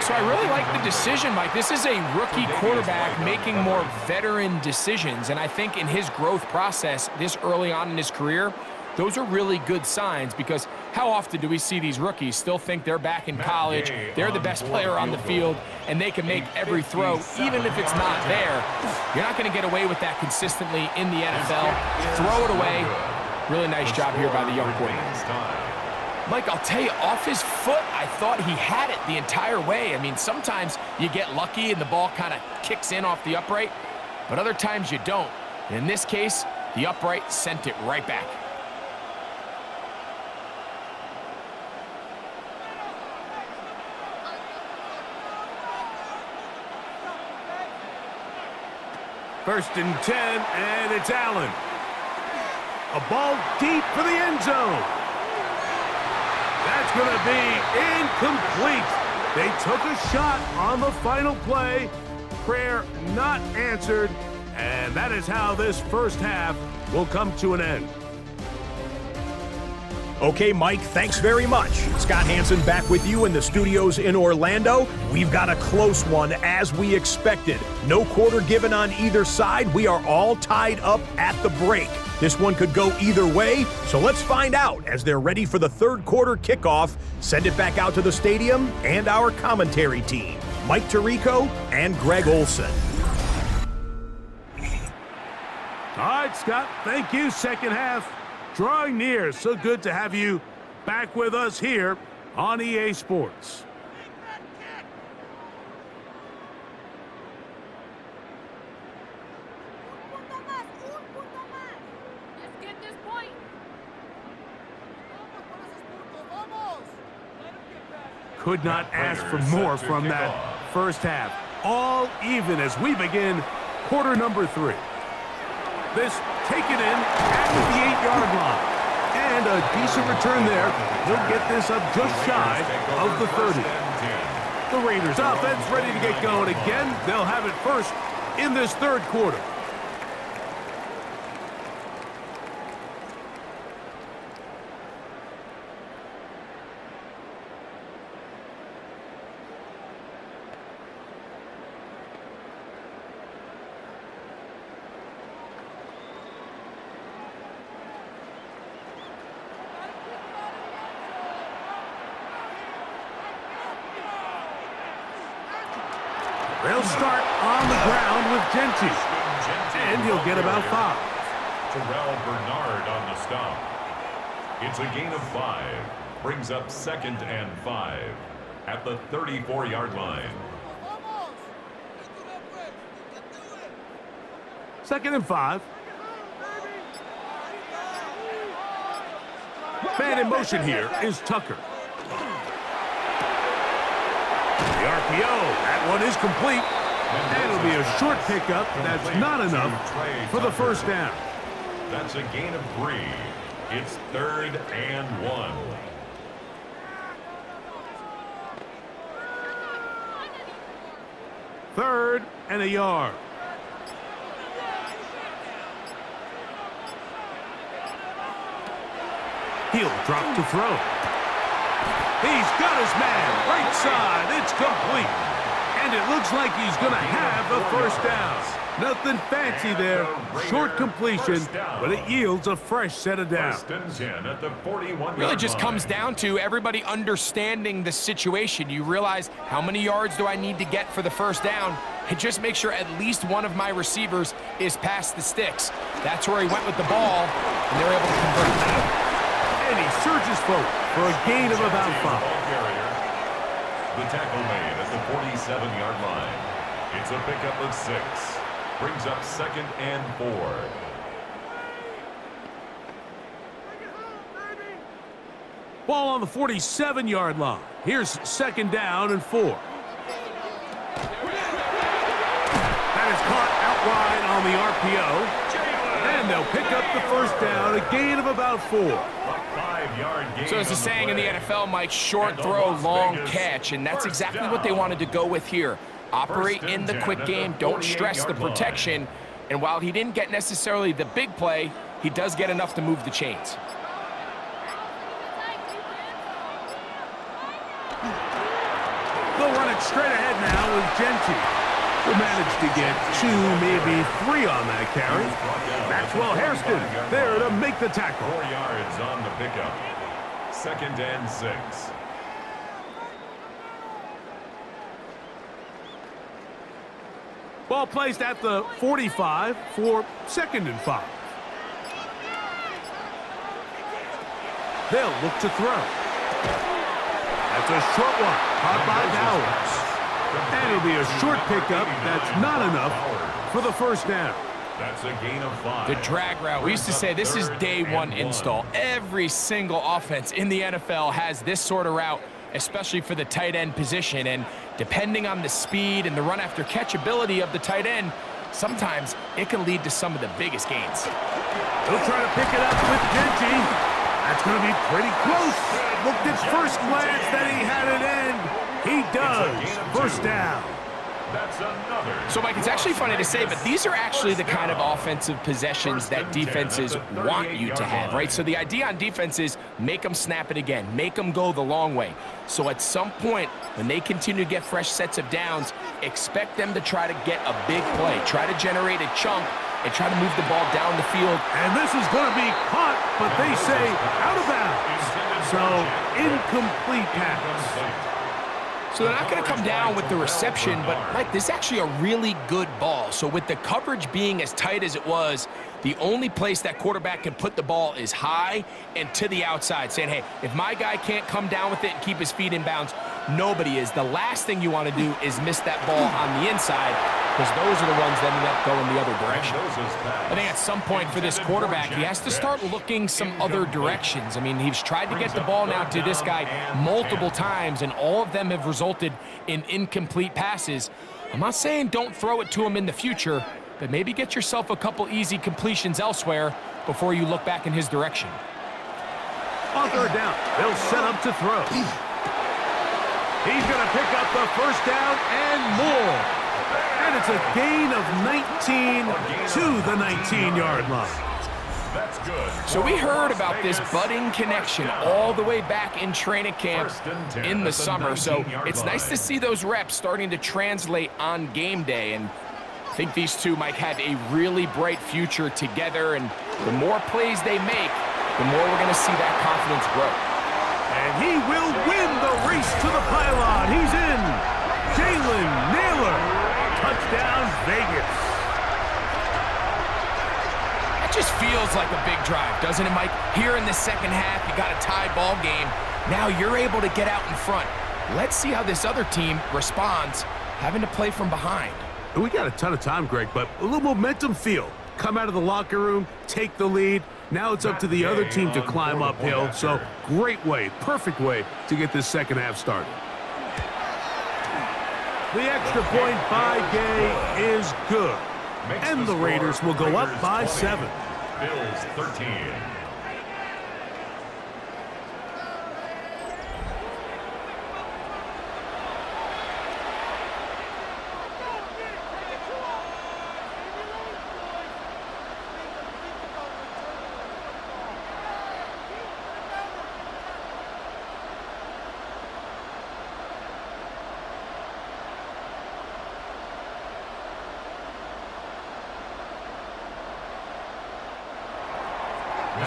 So I really like the decision, Mike. This is a rookie quarterback making more veteran decisions, and I think in his growth process this early on in his career, those are really good signs, because how often do we see these rookies still think they're back in college, they're the best player on the field, and they can make every throw, even if it's not there. You're not going to get away with that consistently in the NFL. Throw it away. Really nice job here by the young quarterback. Mike, I'll tell you, off his foot, I thought he had it the entire way. I mean, sometimes you get lucky and the ball kind of kicks in off the upright, but other times you don't. In this case, the upright sent it right back. First and 10, and it's Allen. A ball deep for the end zone. That's going to be incomplete. They took a shot on the final play. Prayer not answered, and that is how this first half will come to an end. Okay, Mike, thanks very much. Scott Hansen back with you in the studios in Orlando. We've got a close one, as we expected. No quarter given on either side. We are all tied up at the break. This one could go either way, so let's find out as they're ready for the third quarter kickoff. Send it back out to the stadium and our commentary team, Mike Tirico and Greg Olson. All right, Scott, thank you. Second half drawing near. So good to have you back with us here on EA Sports. Could not ask for more from that first half. All even as we begin quarter number 3. This taken in at the 8-yard line. And a decent return there. He'll get this up just shy of the 30. The Raiders offense ready to get going again. They'll have it first in this third quarter. They'll start on the ground with Genty. And he'll get about 5. Terrell Bernard on the stop. It's a gain of 5. Brings up 2nd and 5 at the 34-yard line. 2nd and 5. Man in motion here is Tucker. The RPO, that one is complete. And it'll be a short pickup. That's not enough for the first down. That's a gain of 3. It's 3rd and 1. Third and a yard. He'll drop to throw. He's got his man. Right side. It's complete. And it looks like he's going to have the first down. Nothing fancy there. Short completion, but it yields a fresh set of downs. Really just comes down to everybody understanding the situation. You realize, how many yards do I need to get for the first down? And just make sure at least one of my receivers is past the sticks. That's where he went with the ball, and they're able to convert that. And he surges forward for a gain of about 5. The tackle made at the 47-yard line. It's a pickup of 6. Brings up 2nd and 4. Ball on the 47-yard line. Here's 2nd down and 4. That is caught out wide on the RPO. And they'll pick up the 1st down, a gain of about 4. So as the saying in the NFL, Mike, short throw, long catch, and that's exactly what they wanted to go with here. Operate in the quick game, don't stress the protection, and while he didn't get necessarily the big play, he does get enough to move the chains. They'll run it straight ahead now with Genty. Who managed to get 2, maybe 3 on that carry. Maxwell Hairston there to make the tackle. 4 yards on the pickup. 2nd and 6. Ball placed at the 45 for 2nd and 5. They'll look to throw. That's a short one, caught by Bowers. And it'll be a short pickup. That's not enough for the 1st down. That's a gain of 5. The drag route. We used to say this is day 1 install. Every single offense in the NFL has this sort of route, especially for the tight end position. And depending on the speed and the run after catch ability of the tight end, sometimes it can lead to some of the biggest gains. He'll try to pick it up with Genty. That's going to be pretty close. Looked at first glance that he had it end. He does. 1st down. That's another. So, Mike, it's actually funny to say, but these are actually the kind of offensive possessions that defenses want you to have, right? So the idea on defense is make them snap it again, make them go the long way. So at some point, when they continue to get fresh sets of downs, expect them to try to get a big play, try to generate a chunk, and try to move the ball down the field. And this is going to be caught, but they say out of bounds. So incomplete pass. So they're not going to come down with the reception, but, Mike, this is actually a really good ball. So with the coverage being as tight as it was, the only place that quarterback can put the ball is high and to the outside, saying, hey, if my guy can't come down with it and keep his feet in bounds, nobody is. The last thing you want to do is miss that ball on the inside, because those are the ones that end up going the other direction. I think at some point for this quarterback, he has to start looking some other directions. I mean, he's tried to get the ball now to this guy multiple times, and all of them have resulted in incomplete passes. I'm not saying don't throw it to him in the future, but maybe get yourself a couple easy completions elsewhere before you look back in his direction. On 3rd down, they'll set up to throw. He's going to pick up the 1st down and more. And it's a gain of 19 to the 19-yard line. That's good. So we heard about this budding connection all the way back in training camp in the summer. So it's nice to see those reps starting to translate on game day. And I think these two might have a really bright future together. And the more plays they make, the more we're going to see that confidence grow. And he will win the race to the pylon. He's in. Jalen Naylor. Touchdown, Vegas. That just feels like a big drive, doesn't it, Mike? Here in the 2nd half, you got a tie ball game. Now you're able to get out in front. Let's see how this other team responds, having to play from behind. We got a ton of time, Greg, but a little momentum feel. Come out of the locker room, take the lead. Now it's up to the other team to climb uphill. So great way, perfect way to get this 2nd half started. The extra point by Gay is good. And the Raiders will go up by 7. Bills 13.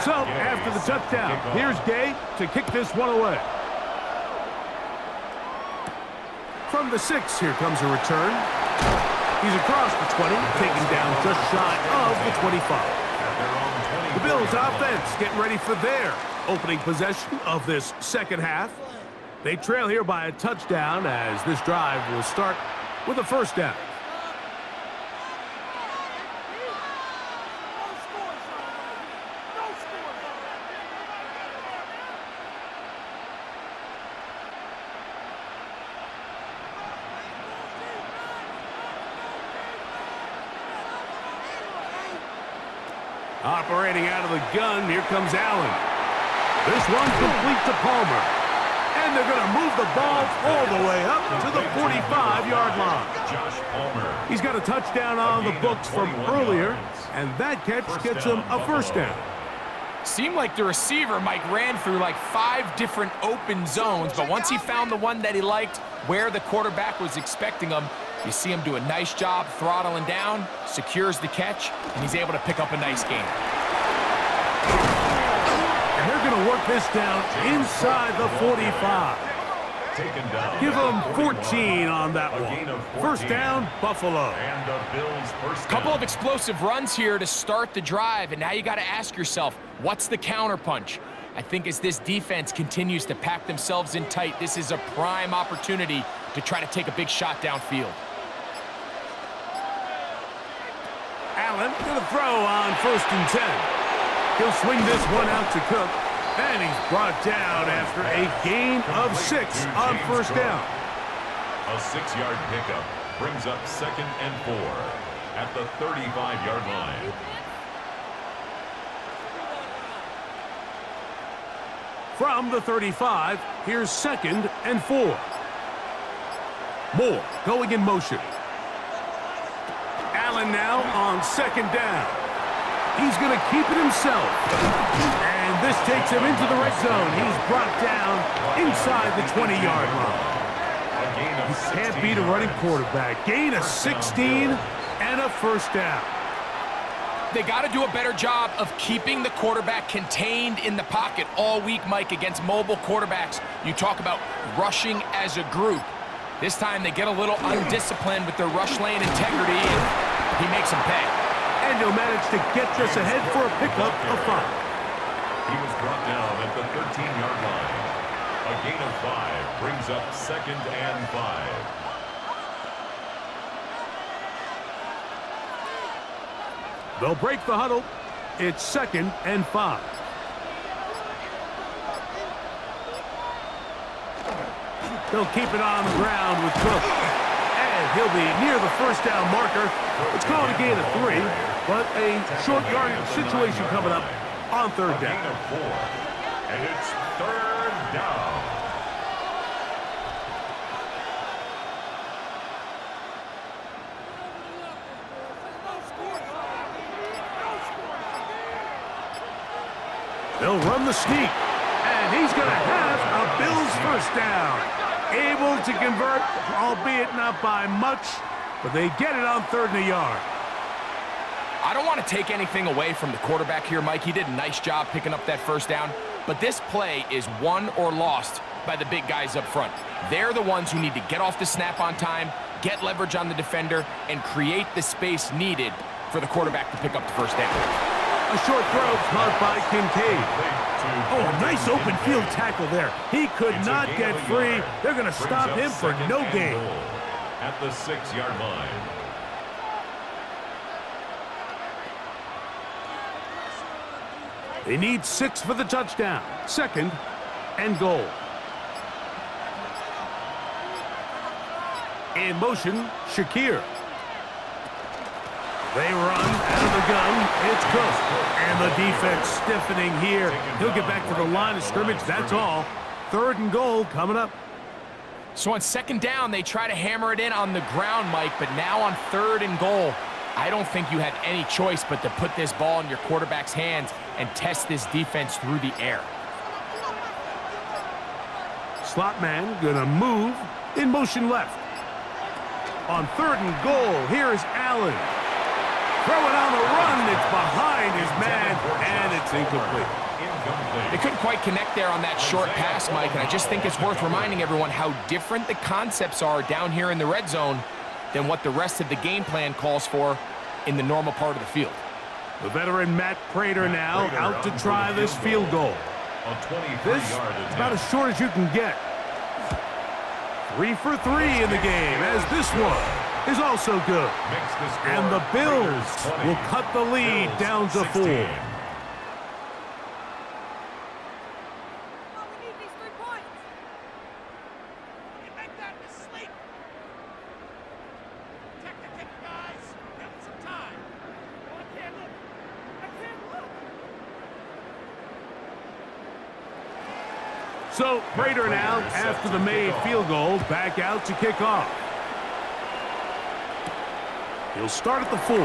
So, after the touchdown, here's Gay to kick this one away. From the 6, here comes a return. He's across the 20, taken down just shy of the 25. The Bills offense getting ready for their opening possession of this 2nd half. They trail here by a touchdown as this drive will start with a 1st down. Operating out of the gun, here comes Allen. This one complete to Palmer. And they're going to move the ball all the way up to the 45-yard line. Josh Palmer. He's got a touchdown on the books from earlier, and that catch gets him a first down. Seemed like the receiver, Mike, ran through like 5 different open zones, but once he found the one that he liked, where the quarterback was expecting him, you see him do a nice job throttling down, secures the catch, and he's able to pick up a nice gain. And they're going to work this down inside the 45. Give them 14 on that one. First down, Buffalo. And the Bills' first down. Couple of explosive runs here to start the drive, and now you got to ask yourself, what's the counterpunch? I think as this defense continues to pack themselves in tight, this is a prime opportunity to try to take a big shot downfield. Allen going to throw on 1st and 10. He'll swing this one out to Cook. And he's brought down after a gain of 6 on first down. A 6-yard pickup brings up 2nd and 4 at the 35-yard line. From the 35, here's 2nd and 4. Moore going in motion. Allen now on 2nd down. He's going to keep it himself. And this takes him into the red zone. He's brought down inside the 20-yard line. You can't beat a running quarterback. Gain of 16 and a first down. They got to do a better job of keeping the quarterback contained in the pocket all week, Mike, against mobile quarterbacks. You talk about rushing as a group. This time they get a little undisciplined with their rush lane integrity, and he makes them pay. And he'll manage to get this ahead for a pickup of 5. He was brought down at the 13-yard line. A gain of 5 brings up 2nd and 5. They'll break the huddle. It's 2nd and 5. They'll keep it on the ground with Cook. And he'll be near the first down marker. It's called a gain of 3, but a short yardage situation coming up on 3rd down. A gain of 4. And it's 3rd down. They'll run the sneak, and he's going to have a Bills first down. Able to convert, albeit not by much, but they get it on 3rd and a yard. I don't want to take anything away from the quarterback here, Mike. He did a nice job picking up that first down, but this play is won or lost by the big guys up front. They're the ones who need to get off the snap on time, get leverage on the defender, and create the space needed for the quarterback to pick up the first down. A short throw caught by Kincaid. Oh, a nice open field tackle there. He could not get free. They're going to stop him for no gain. At the 6-yard line. They need 6 for the touchdown. 2nd and goal. In motion, Shakir. They run out of the gun. It's Cook. And the defense stiffening here. He'll get back to the line of scrimmage. That's all. 3rd and goal coming up. So on 2nd down, they try to hammer it in on the ground, Mike, but now on 3rd and goal, I don't think you have any choice but to put this ball in your quarterback's hands and test this defense through the air. Slot man gonna move in motion left. On 3rd and goal, here is Allen. Throwing on the run, it's behind his man, and it's incomplete. They couldn't quite connect there on that short pass, Mike, and I just think it's worth reminding everyone how different the concepts are down here in the red zone than what the rest of the game plan calls for in the normal part of the field. The veteran Matt Prater now out to try this field goal. This is about as short as you can get. 3 for 3 in the game, as this one is also good. And the Bills will cut the lead down to 4. So, Prater now, after the made field goal, back out to kick off. He'll start at the 4.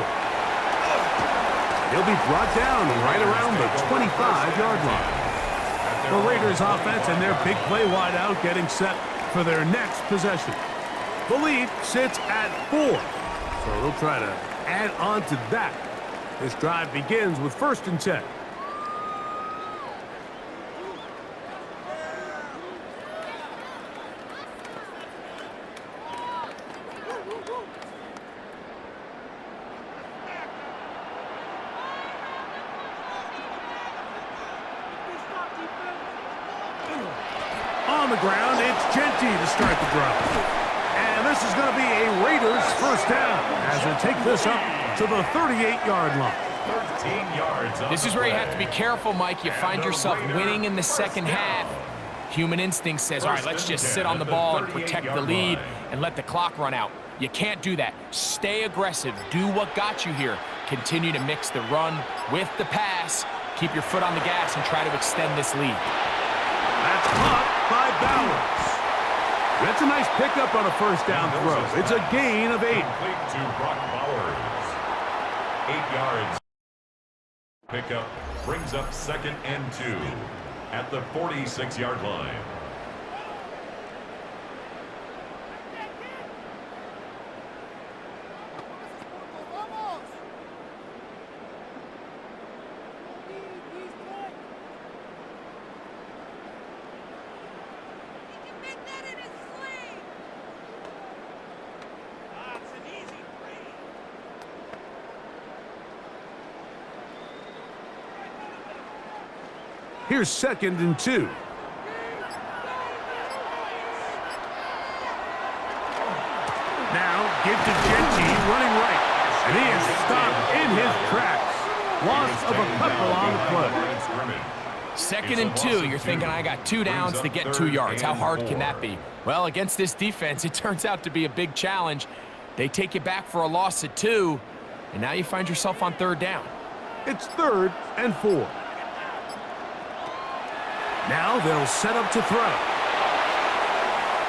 He'll be brought down right around the 25-yard line. The Raiders offense and their big play wideout getting set for their next possession. The lead sits at 4, so they'll try to add on to that. This drive begins with 1st and 10. On the ground, it's Genty to start the drive. And this is going to be a Raiders first down as they take this up to the 38-yard line. 13 yards. This is where you have to be careful, Mike. You find yourself winning in the second half. Human instinct says, all right, let's just sit on the ball and protect the lead and let the clock run out. You can't do that. Stay aggressive. Do what got you here. Continue to mix the run with the pass. Keep your foot on the gas and try to extend this lead. That's caught by Bowers. That's a nice pickup on a first down throw. It's a gain of 8. Complete to Brock Bowers. 8 yards. Pickup brings up 2nd and 2 at the 46-yard line. Here's 2nd and 2. Now, give to Genty running right. And he is stopped in his tracks. Loss of a couple on the play. 2nd and 2. You're thinking, I got 2 downs to get 2 yards. How hard can that be? Well, against this defense, it turns out to be a big challenge. They take you back for a loss of 2, and now you find yourself on 3rd down. It's 3rd and 4. Now they'll set up to throw.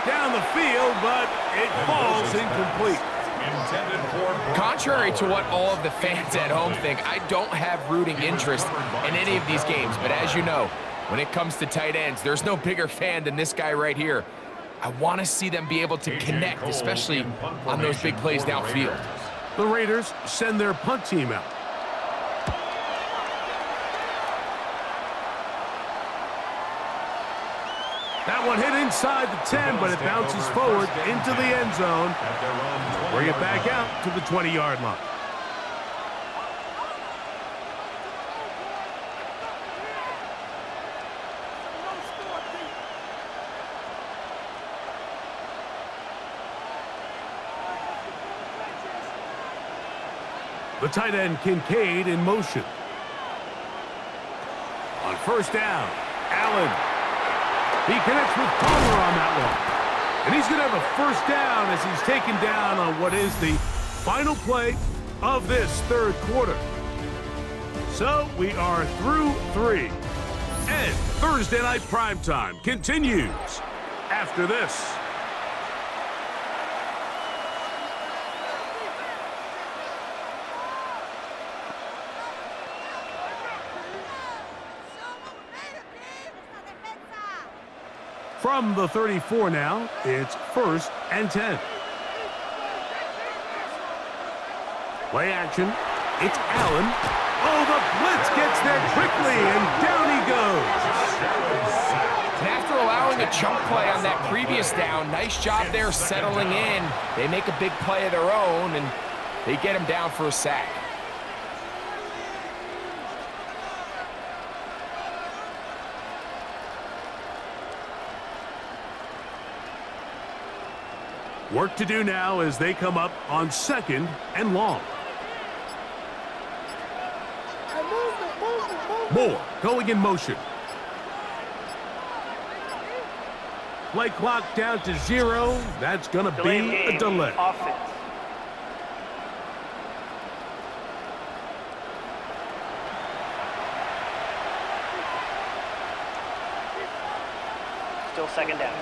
Down the field, but it falls incomplete. Contrary to what all of the fans at home think, I don't have rooting interest in any of these games. But as you know, when it comes to tight ends, there's no bigger fan than this guy right here. I want to see them be able to connect, especially on those big plays downfield. The Raiders send their punt team out. That one hit inside the 10, but it bounces forward into the end zone. Bring it back out to the 20-yard line. The tight end Kincaid in motion. On first down, Allen. He connects with Palmer on that one. And he's going to have a first down as he's taken down on what is the final play of this 3rd quarter. So we are through 3. And Thursday Night Primetime continues after this. From the 34 now, it's 1st and 10. Play action. It's Allen. Oh, the blitz gets there quickly, and down he goes. And after allowing a chunk play on that previous down, nice job there settling in. They make a big play of their own, and they get him down for a sack. Work to do now as they come up on 2nd and long. Moore going in motion. Play clock down to 0. That's going to be a delay. Offense. Still second down.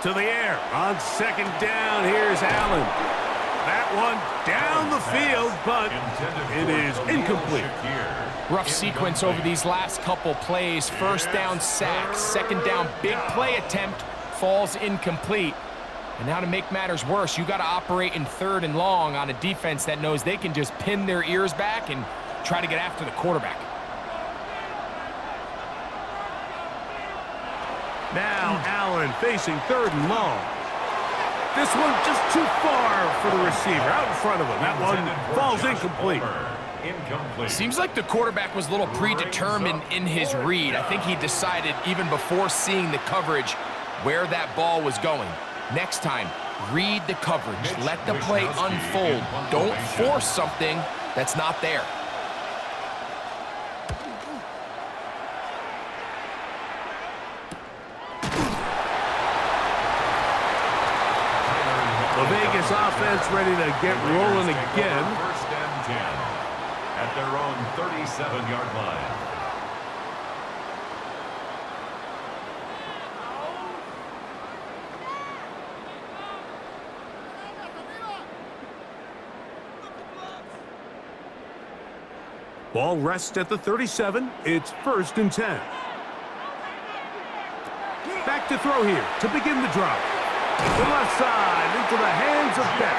To the air on second down. Here's Allen. That one down the field, but it is incomplete. Rough sequence over these last couple plays. First down sack, second down big play attempt, falls incomplete. And now to make matters worse, you got to operate in third and long on a defense that knows they can just pin their ears back and try to get after the quarterback. Now Allen facing third and long. This one just too far for the receiver out in front of him. That one falls incomplete. Seems like the quarterback was a little predetermined in his read. I think he decided even before seeing the coverage where that ball was going. Next time, read the coverage. Let the play unfold. Don't force something that's not there. The Vegas offense ready to get rolling again. First and 10 at their own 37-yard line. Ball rests at the 37. It's first and 10. Back to throw here to begin the drive. The left side into the hands of Beck.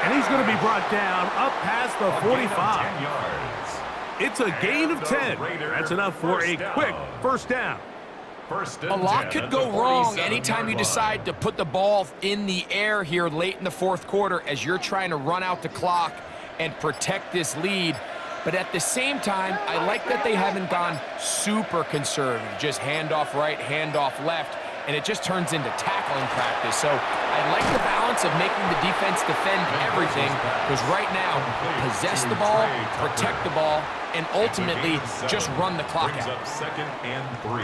And he's going to be brought down up past the 45. It's a gain of 10. That's enough for a quick first down. A lot could go wrong anytime you decide to put the ball in the air here late in the fourth quarter as you're trying to run out the clock and protect this lead. But at the same time, I like that they haven't gone super conservative. Just handoff right, handoff left, and it just turns into tackling practice. So I like the balance of making the defense defend everything, because right now, possess the ball, protect the ball, and ultimately just run the clock out. Up second and 3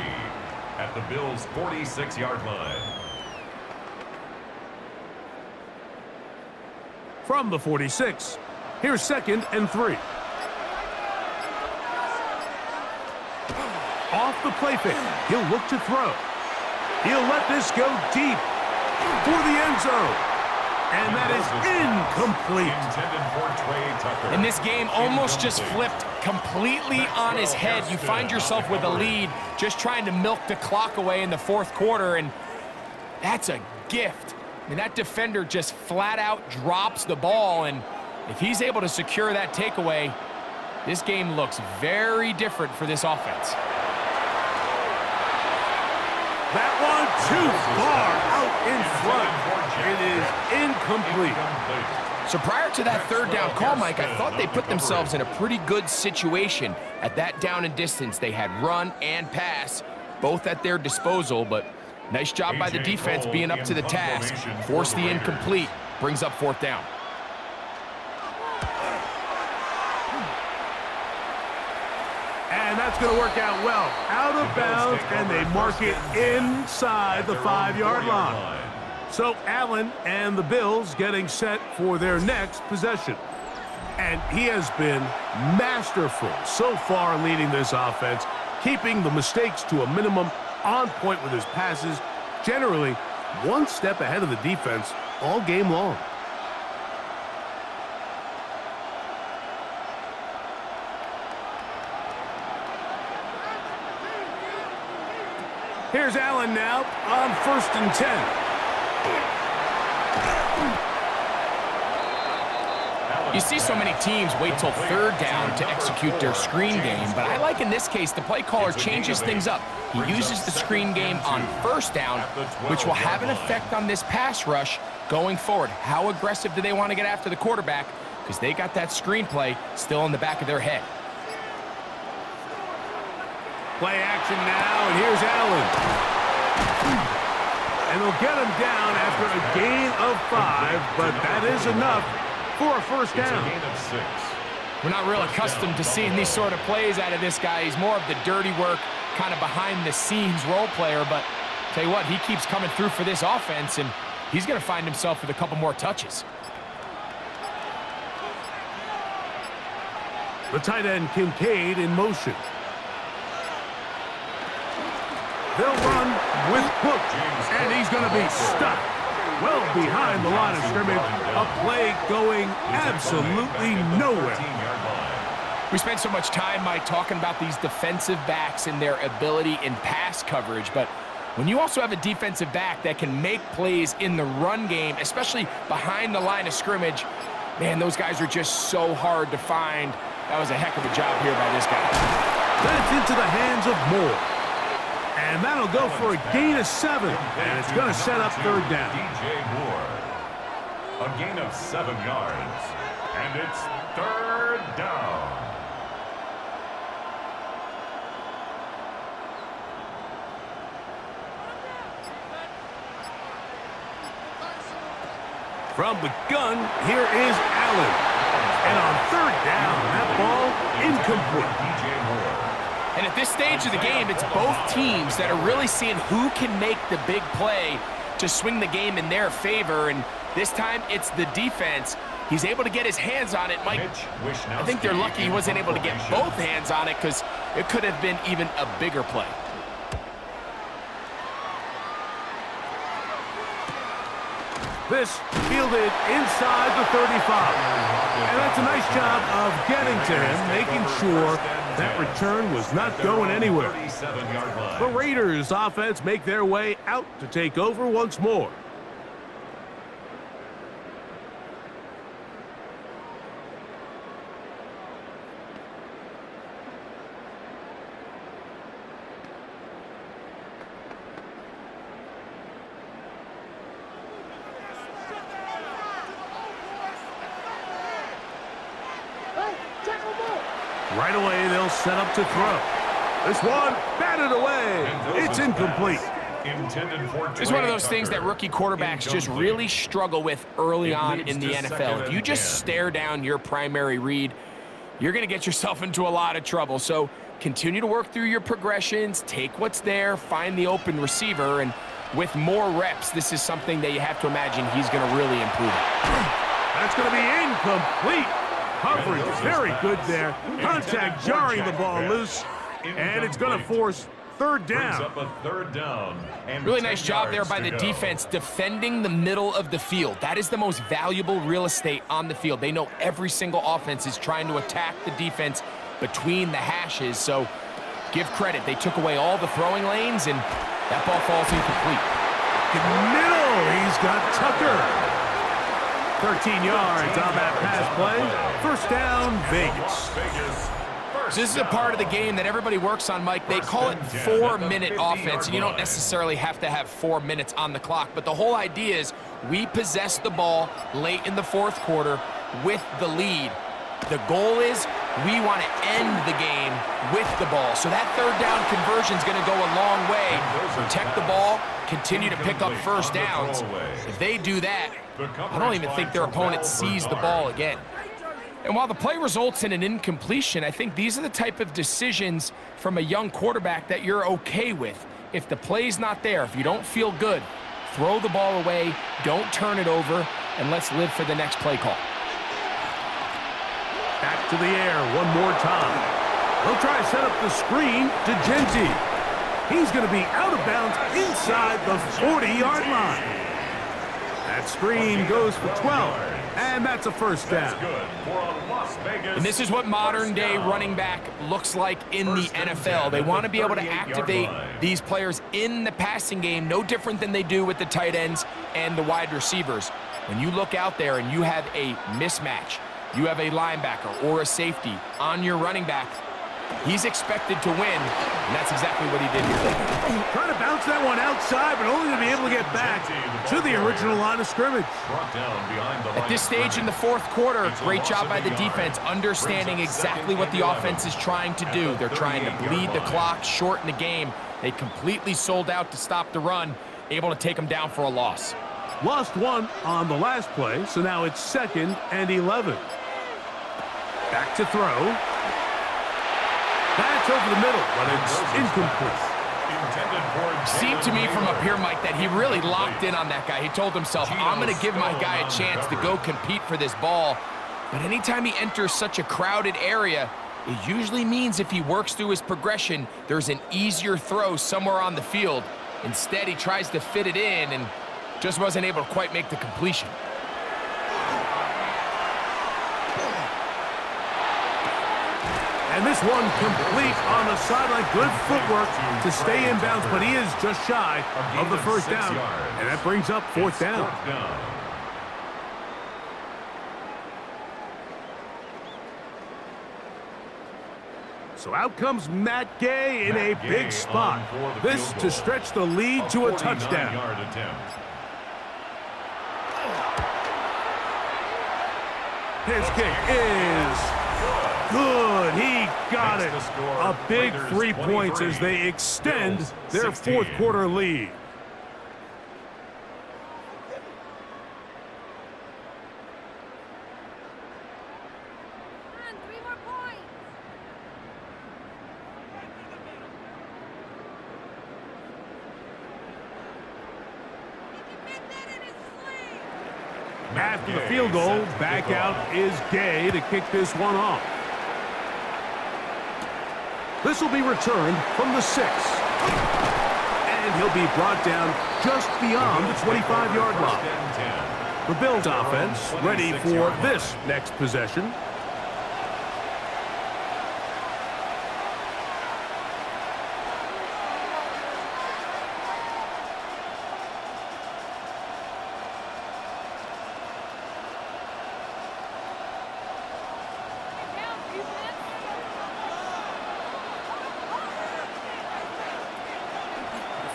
at the Bills' 46-yard line. From the 46, here's second and 3. Off the play fake, he'll look to throw. He'll let this go deep for the end zone. And that is incomplete. And this game almost just flipped completely on his head. You find yourself with a lead, just trying to milk the clock away in the fourth quarter, and that's a gift. I mean, that defender just flat out drops the ball, and if he's able to secure that takeaway, this game looks very different for this offense. That one too far out in front. It is incomplete. So prior to that third down call, Mike, I thought they put themselves in a pretty good situation at that down and distance. They had run and pass, both at their disposal, but nice job by the defense being up to the task. Force the incomplete, brings up fourth down. And that's going to work out well. Out of bounds, and they mark it inside the 5-yard line. So Allen and the Bills getting set for their next possession. And he has been masterful so far leading this offense, keeping the mistakes to a minimum, on point with his passes, generally one step ahead of the defense all game long. Here's Allen now on first and 10. You see so many teams wait till third down to execute their screen game, but I like in this case the play caller changes things up. He uses the screen game on first down, which will have an effect on this pass rush going forward. How aggressive do they want to get after the quarterback? Because they got that screenplay still in the back of their head. Play action now, and here's Allen. And they'll get him down after a gain of 5, but that is enough for a first down. It's a gain of 6. We're not real accustomed to seeing these sort of plays out of this guy. He's more of the dirty work, kind of behind-the-scenes role player, but tell you what, he keeps coming through for this offense, and he's going to find himself with a couple more touches. The tight end Kincaid in motion. They'll run with Cook, and he's going to be stuck well behind the line of scrimmage. A play going absolutely nowhere. We spent so much time, Mike, talking about these defensive backs and their ability in pass coverage, but when you also have a defensive back that can make plays in the run game, especially behind the line of scrimmage, man, those guys are just so hard to find. That was a heck of a job here by this guy. That's into the hands of Moore. And that'll go for a gain of 7. And it's going to set up third down. DJ Moore. A gain of 7 yards. And it's third down. From the gun, here is Allen. And on third down, that ball incomplete. DJ Moore. And at this stage of the game, it's both teams that are really seeing who can make the big play to swing the game in their favor. And this time, it's the defense. He's able to get his hands on it, Mike. I think they're lucky he wasn't able to get both hands on it because it could have been even a bigger play. This fielded inside the 35. And that's a nice job of getting to him, making sure that return was not going anywhere. The Raiders offense make their way out to take over once more. Right away, they'll set up to throw. This one batted away. It's incomplete. It's one of those things that rookie quarterbacks just really struggle with early on in the NFL. If you just stare down your primary read, you're going to get yourself into a lot of trouble. So continue to work through your progressions, take what's there, find the open receiver, and with more reps, this is something that you have to imagine he's going to really improve. That's going to be incomplete. Coverage very good there. Contact jarring the ball loose, and it's going to force third down. Really nice job there by the defense defending the middle of the field. That is the most valuable real estate on the field. They know every single offense is trying to attack the defense between the hashes, so give credit. They took away all the throwing lanes, and that ball falls incomplete. Middle, he's got Tucker. 13 yards on that pass play. First down, Vegas. So this is a part of the game that everybody works on, Mike. They call it 4-minute offense, and you don't necessarily have to have 4 minutes on the clock. But the whole idea is we possess the ball late in the fourth quarter with the lead. The goal is we want to end the game with the ball. So that third down conversion is going to go a long way. Protect the ball, continue to pick up first downs. If they do that, I don't even think their opponent sees the ball again. And while the play results in an incompletion, I think these are the type of decisions from a young quarterback that you're okay with. If the play's not there, if you don't feel good, throw the ball away, don't turn it over, and let's live for the next play call. Back to the air one more time. They'll try to set up the screen to Genty. He's going to be out of bounds inside the 40-yard line. That screen goes for 12, and that's a first down. And this is what modern-day running back looks like in the NFL. They want to be able to activate these players in the passing game, no different than they do with the tight ends and the wide receivers. When you look out there and you have a mismatch, you have a linebacker or a safety on your running back, he's expected to win, and that's exactly what he did here. Trying to bounce that one outside, but only to be able to get back to the original line of scrimmage. At this stage in the fourth quarter, great job by the defense, understanding exactly what the offense is trying to do. They're trying to bleed the clock, shorten the game. They completely sold out to stop the run, able to take them down for a loss. Lost one on the last play, so now it's 2nd and 11. Back to throw. That's over the middle, but it's incomplete. Seemed to me from up here, Mike, that he really locked in on that guy. He told himself, I'm going to give my guy a chance to go compete for this ball. But anytime he enters such a crowded area, it usually means if he works through his progression, there's an easier throw somewhere on the field. Instead, he tries to fit it in and just wasn't able to quite make the completion. And this one complete on the sideline. Good footwork to stay in bounds, but he is just shy of the first down. And that brings up fourth down. So out comes Matt Gay in a big spot. This to stretch the lead to a touchdown. His kick is good. He got it. A big 3 points as they extend their fourth quarter lead. After the field goal, back out is Gay to kick this one off. This will be returned from the 6. And he'll be brought down just beyond the 25-yard line. The Bills offense ready for this next possession.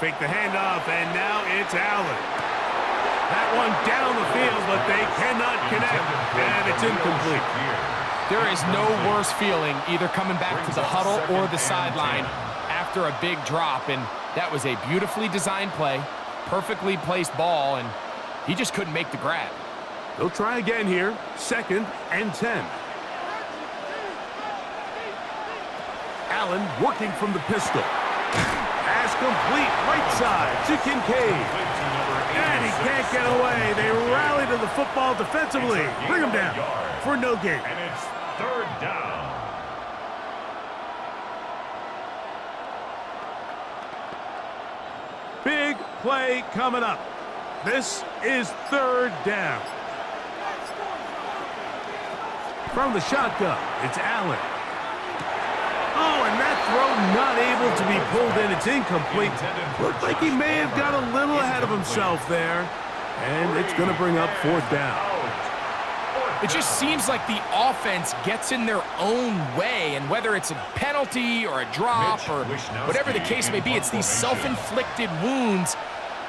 Fake the handoff, and now it's Allen. That one down the field, but they cannot connect, and it's incomplete. There is no worse feeling either coming back to the huddle or the sideline after a big drop, and that was a beautifully designed play, perfectly placed ball, and he just couldn't make the grab. They'll try again here, 2nd and 10. Allen working from the pistol. Pass complete, right side to Kincaid. And he can't get away. They rally to the football defensively. Bring him down for no gain. And it's 3rd down. Big play coming up. This is 3rd down. From the shotgun, it's Allen. Oh, and that throw not able to be pulled in. It's incomplete. Looked like he may have got a little ahead of himself there. And it's going to bring up 4th down. It just seems like the offense gets in their own way, and whether it's a penalty or a drop or whatever the case may be, it's these self-inflicted wounds.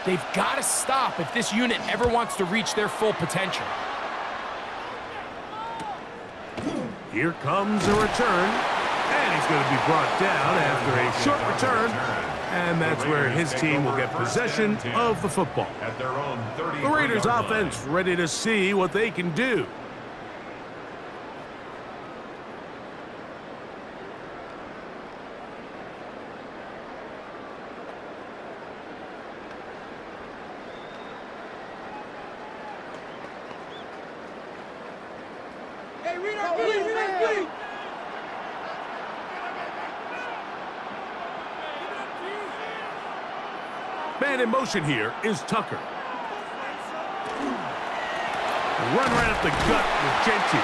They've got to stop if this unit ever wants to reach their full potential. Here comes a return. And he's going to be brought down after a short return. And that's where his team will get possession of the football. The Raiders offense ready to see what they can do. Hey, read our please. Man in motion here is Tucker. Run right up the gut with Gentry.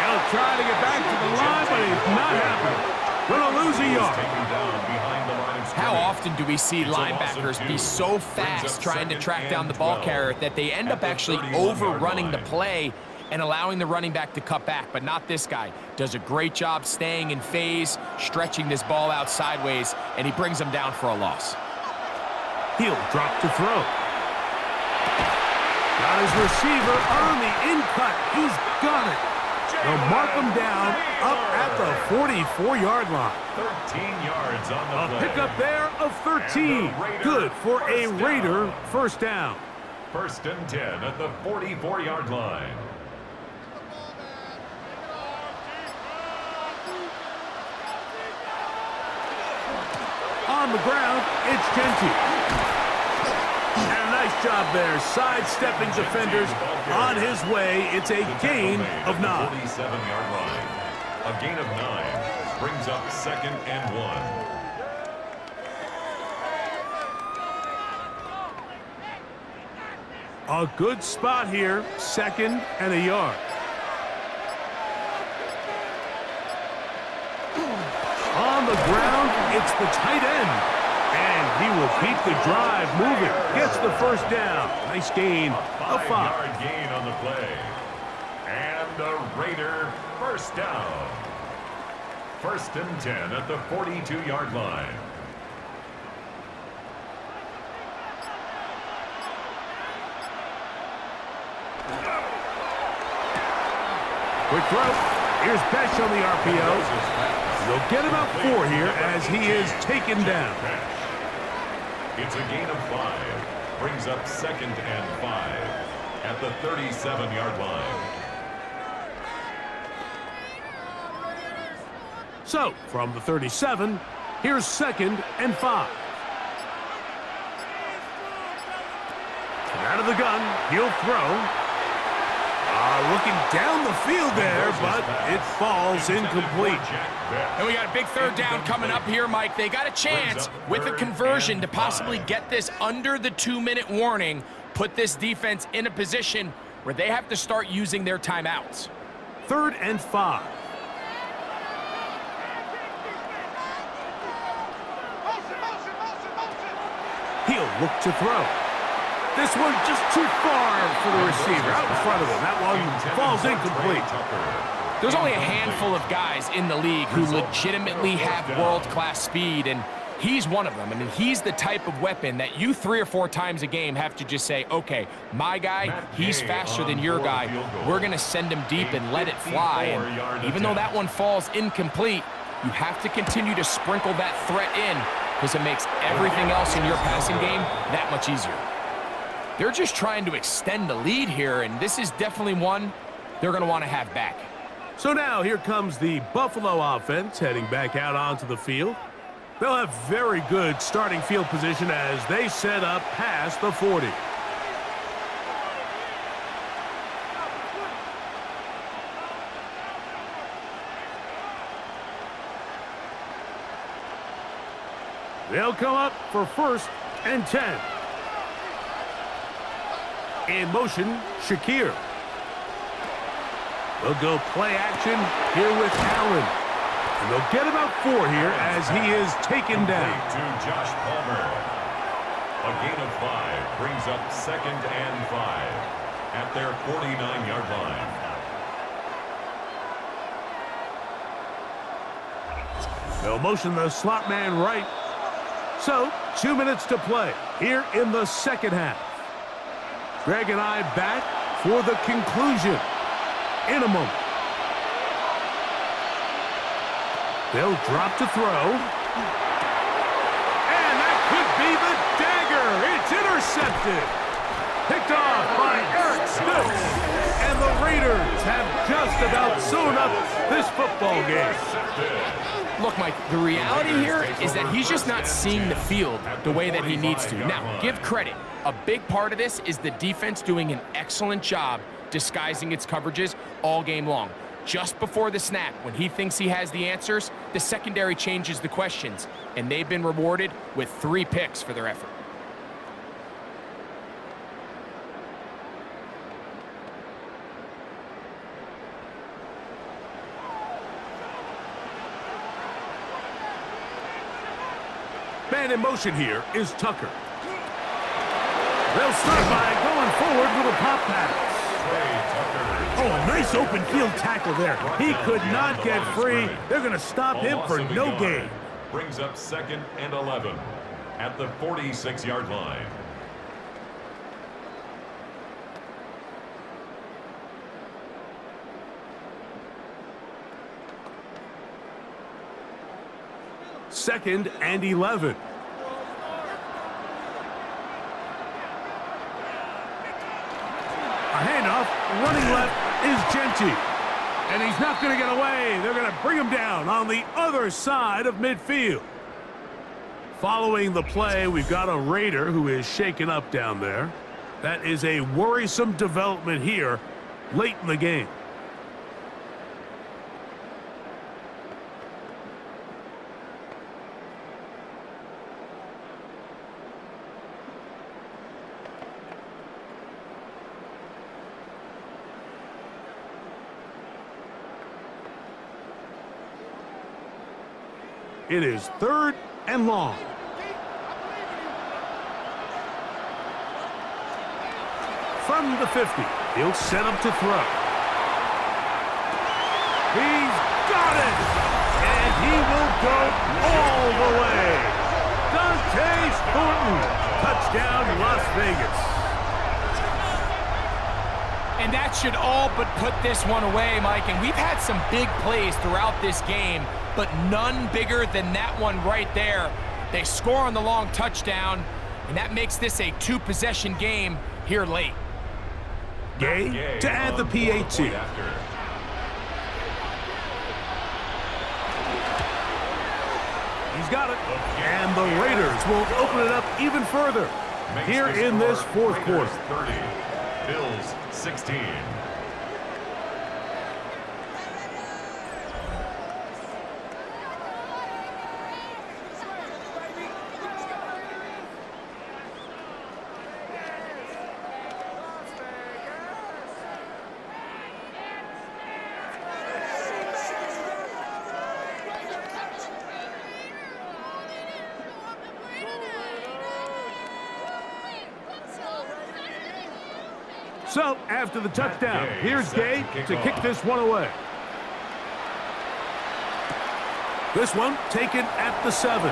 He'll try to get back to the line, but he's not happening. Gonna lose a yard. How often do we see linebackers be so fast trying to track down the ball carrier that they end up actually overrunning the play and allowing the running back to cut back? But not this guy. Does a great job staying in phase, stretching this ball out sideways, and he brings them down for a loss. He'll drop to throw. Got his receiver on the in-cut. He's got it. They'll mark him down up at the 44-yard line. 13 yards on the play. A pickup there of 13. Good for a Raider first down. 1st and 10 at the 44-yard line. On the ground, it's Gentry. And a nice job there, sidestepping defenders on his way. It's a gain of 9. 47-yard line. A gain of 9 brings up 2nd and 1. A good spot here, 2nd and a yard. On the ground, it's the tight end. And he will keep the drive moving. Gets the first down. Nice gain of 5. 5-yard gain on the play. And the Raider first down. 1st and 10 at the 42-yard line. Quick throw. Here's Besh on the RPO. They'll get about 4 here as he is taken down. It's a gain of 5. Brings up 2nd and 5 at the 37-yard line. So, from the 37, here's 2nd and 5. Out of the gun, he'll throw. Looking down the field there, but it falls incomplete. And we got a big 3rd down coming up here, Mike. They got a chance with a conversion to possibly get this under the 2-minute warning, put this defense in a position where they have to start using their timeouts. 3rd and 5. He'll look to throw. This one just too far for the receiver, out in front of him. That one falls incomplete. There's only a handful of guys in the league who legitimately have world-class speed, and he's one of them. I mean, he's the type of weapon that you 3 or 4 times a game have to just say, okay, my guy, he's faster than your guy. We're going to send him deep and let it fly. And even though that one falls incomplete, you have to continue to sprinkle that threat in because it makes everything else in your passing game that much easier. They're just trying to extend the lead here, and this is definitely one they're going to want to have back. So now here comes the Buffalo offense heading back out onto the field. They'll have very good starting field position as they set up past the 40. They'll come up for 1st and 10. In motion, Shakir. They'll go play action here with Allen. And they'll get about 4 here as he is taken down. To Josh Palmer. A gain of 5 brings up 2nd and 5 at their 49-yard line. They'll motion the slot man right. So, 2 minutes to play here in the 2nd half. Greg and I back for the conclusion in a moment. They'll drop to throw. And that could be the dagger. It's intercepted. Picked off by Eric Stokes. And the Raiders have just about sewn up this football game. Look, Mike, the reality here is that he's just not seeing the field the way that he needs to. Now, give credit. A big part of this is the defense doing an excellent job disguising its coverages all game long. Just before the snap, when he thinks he has the answers, the secondary changes the questions, and they've been rewarded with 3 picks for their effort. Man in motion here is Tucker. They'll start by going forward with a pop pass. Oh, nice open field tackle there. He could not get free. They're going to stop him for no gain. Brings up 2nd and 11 at the 46-yard line. Second and 11. A handoff, running left is Genty. And he's not going to get away. They're going to bring him down on the other side of midfield. Following the play, we've got a Raider who is shaken up down there. That is a worrisome development here late in the game. It is 3rd and long. From the 50, he'll set up to throw. He's got it! And he will go all the way. Dante Thornton, touchdown Las Vegas. And that should all but put this one away, Mike. And we've had some big plays throughout this game, but none bigger than that one right there. They score on the long touchdown, and that makes this a 2-possession game here late. Gay to add the PAT. He's got it. And the Raiders will open it up even further here in this 4th quarter. 30, Bills 16. So, after the touchdown, here's Gay to kick this one away. This one taken at the 7.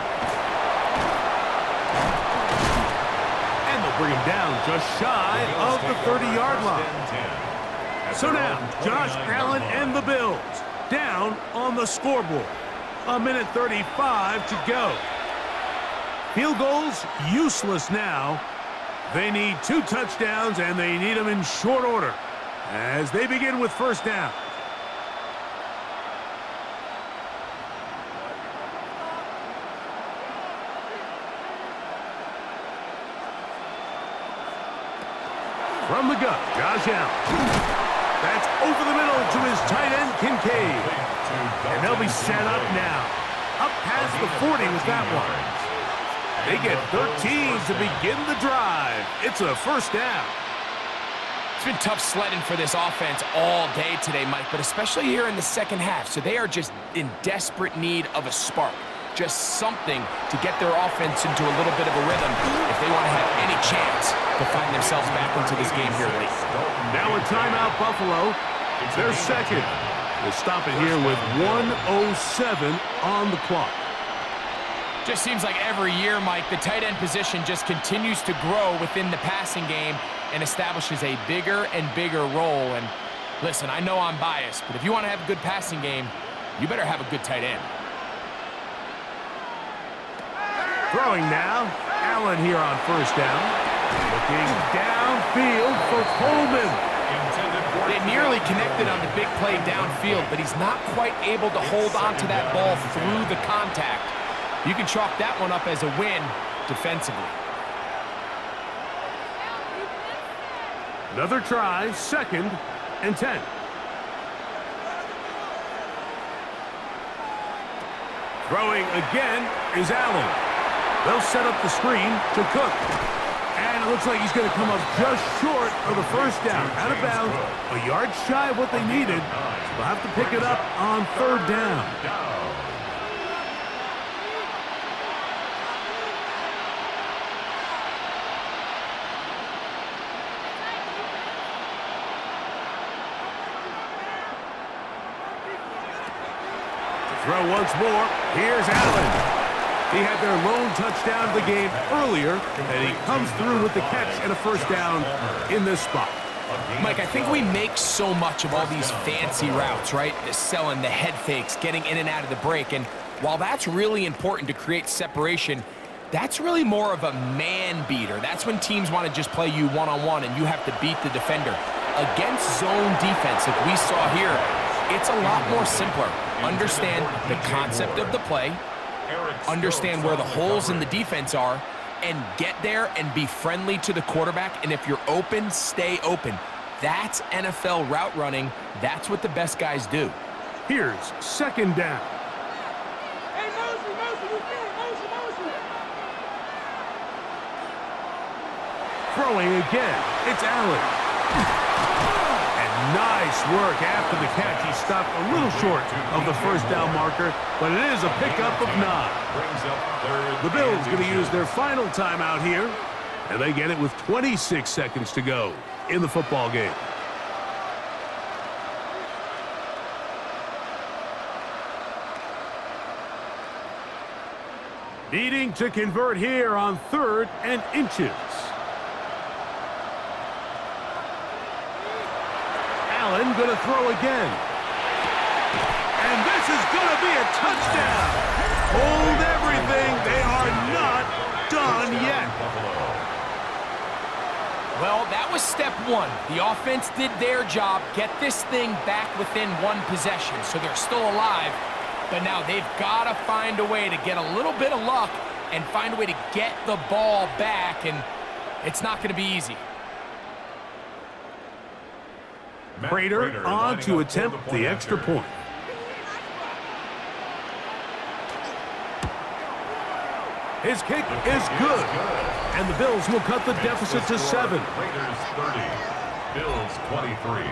And they'll bring him down just shy of the 30-yard line. So now, Josh Allen and the Bills down on the scoreboard. 1:35 to go. Field goals useless now. They need 2 touchdowns, and they need them in short order as they begin with 1st down. From the gun, Josh Allen. That's over the middle to his tight end, Kincaid. And they'll be set up now. Up past the 40 with that one. They get 13 to begin the drive. It's a 1st down. It's been tough sledding for this offense all day today, Mike, but especially here in the 2nd half. So they are just in desperate need of a spark. Just something to get their offense into a little bit of a rhythm if they want to have any chance to find themselves back into this game here late. Now a timeout, Buffalo. They're 2nd. We'll stop it here with 1:07 on the clock. Just seems like every year, Mike, the tight end position just continues to grow within the passing game and establishes a bigger and bigger role. And listen, I know I'm biased, but if you want to have a good passing game, you better have a good tight end. Throwing now, Allen here on 1st down. Looking downfield for Coleman. They nearly connected on the big play downfield, but he's not quite able to hold on to that ball through the contact. You can chalk that one up as a win defensively. Another try, 2nd and 10. Throwing again is Allen. They'll set up the screen to Cook. And it looks like he's going to come up just short of the 1st down. Out of bounds, a yard shy of what they needed. They'll have to pick it up on 3rd down. Throw once more. Here's Allen. He had their lone touchdown of the game earlier, and he comes through with the catch and a 1st down in this spot. Mike, I think we make so much of all these fancy routes, right? The selling, the head fakes, getting in and out of the break. And while that's really important to create separation, that's really more of a man beater. That's when teams want to just play you one-on-one and you have to beat the defender. Against zone defense, like we saw here, it's a lot more simpler. Understand the concept of the play, understand where the holes in the defense are, and get there and be friendly to the quarterback. And if you're open, stay open. That's NFL route running. That's what the best guys do. Here's second down. Hey, Mosley, you can. Mosley. Throwing again. It's Allen. And nice work after the catch. He stopped a little short of the first down marker, but it is a pickup of 9. Brings up third. The Bills going to use their final timeout here, and they get it with 26 seconds to go in the football game. Needing to convert here on 3rd and inches. Allen going to throw again. And this is going to be a touchdown. Hold everything. They are not done yet. Well, that was step 1. The offense did their job, get this thing back within 1 possession, so they're still alive. But now they've got to find a way to get a little bit of luck and find a way to get the ball back, and it's not going to be easy. Prater on to attempt the extra point. His kick is good, and the Bills will cut the deficit to 7. Raiders 30, Bills 23.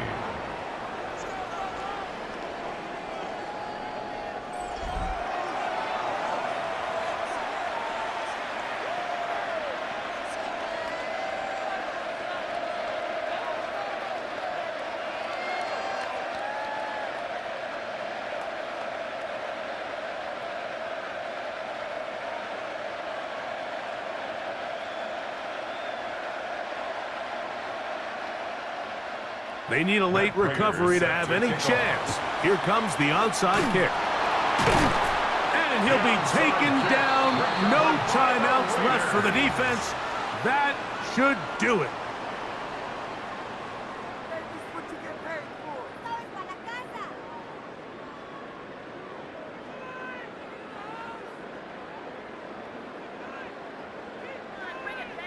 They need a late recovery to have any chance. Here comes the onside kick. And he'll be taken down. No timeouts left for the defense. That should do it.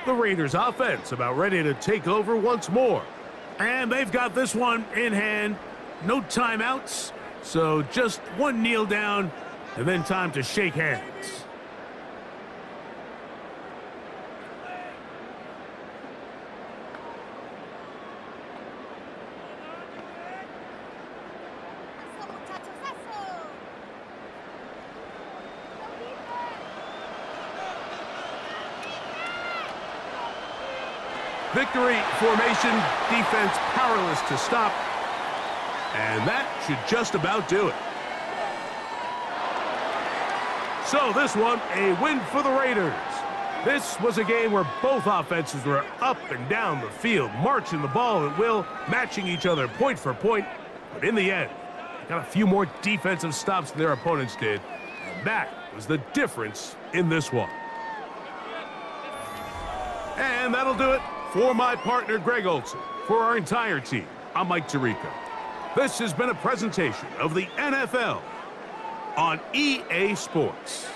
The Raiders offense about ready to take over once more. And they've got this one in hand. No timeouts, so just one kneel down, and then time to shake hands. Victory formation, defense powerless to stop. And that should just about do it. So this one, a win for the Raiders. This was a game where both offenses were up and down the field, marching the ball at will, matching each other point for point. But in the end, they got a few more defensive stops than their opponents did. And that was the difference in this one. And that'll do it. For my partner, Greg Olson, for our entire team, I'm Mike Tirico. This has been a presentation of the NFL on EA Sports.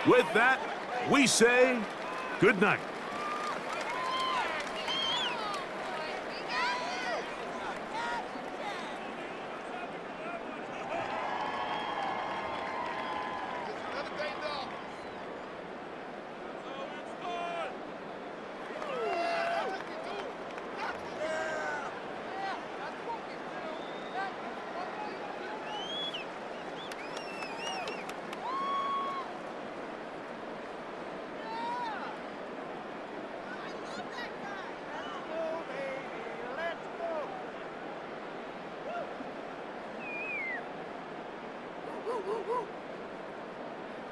With that, we say good night.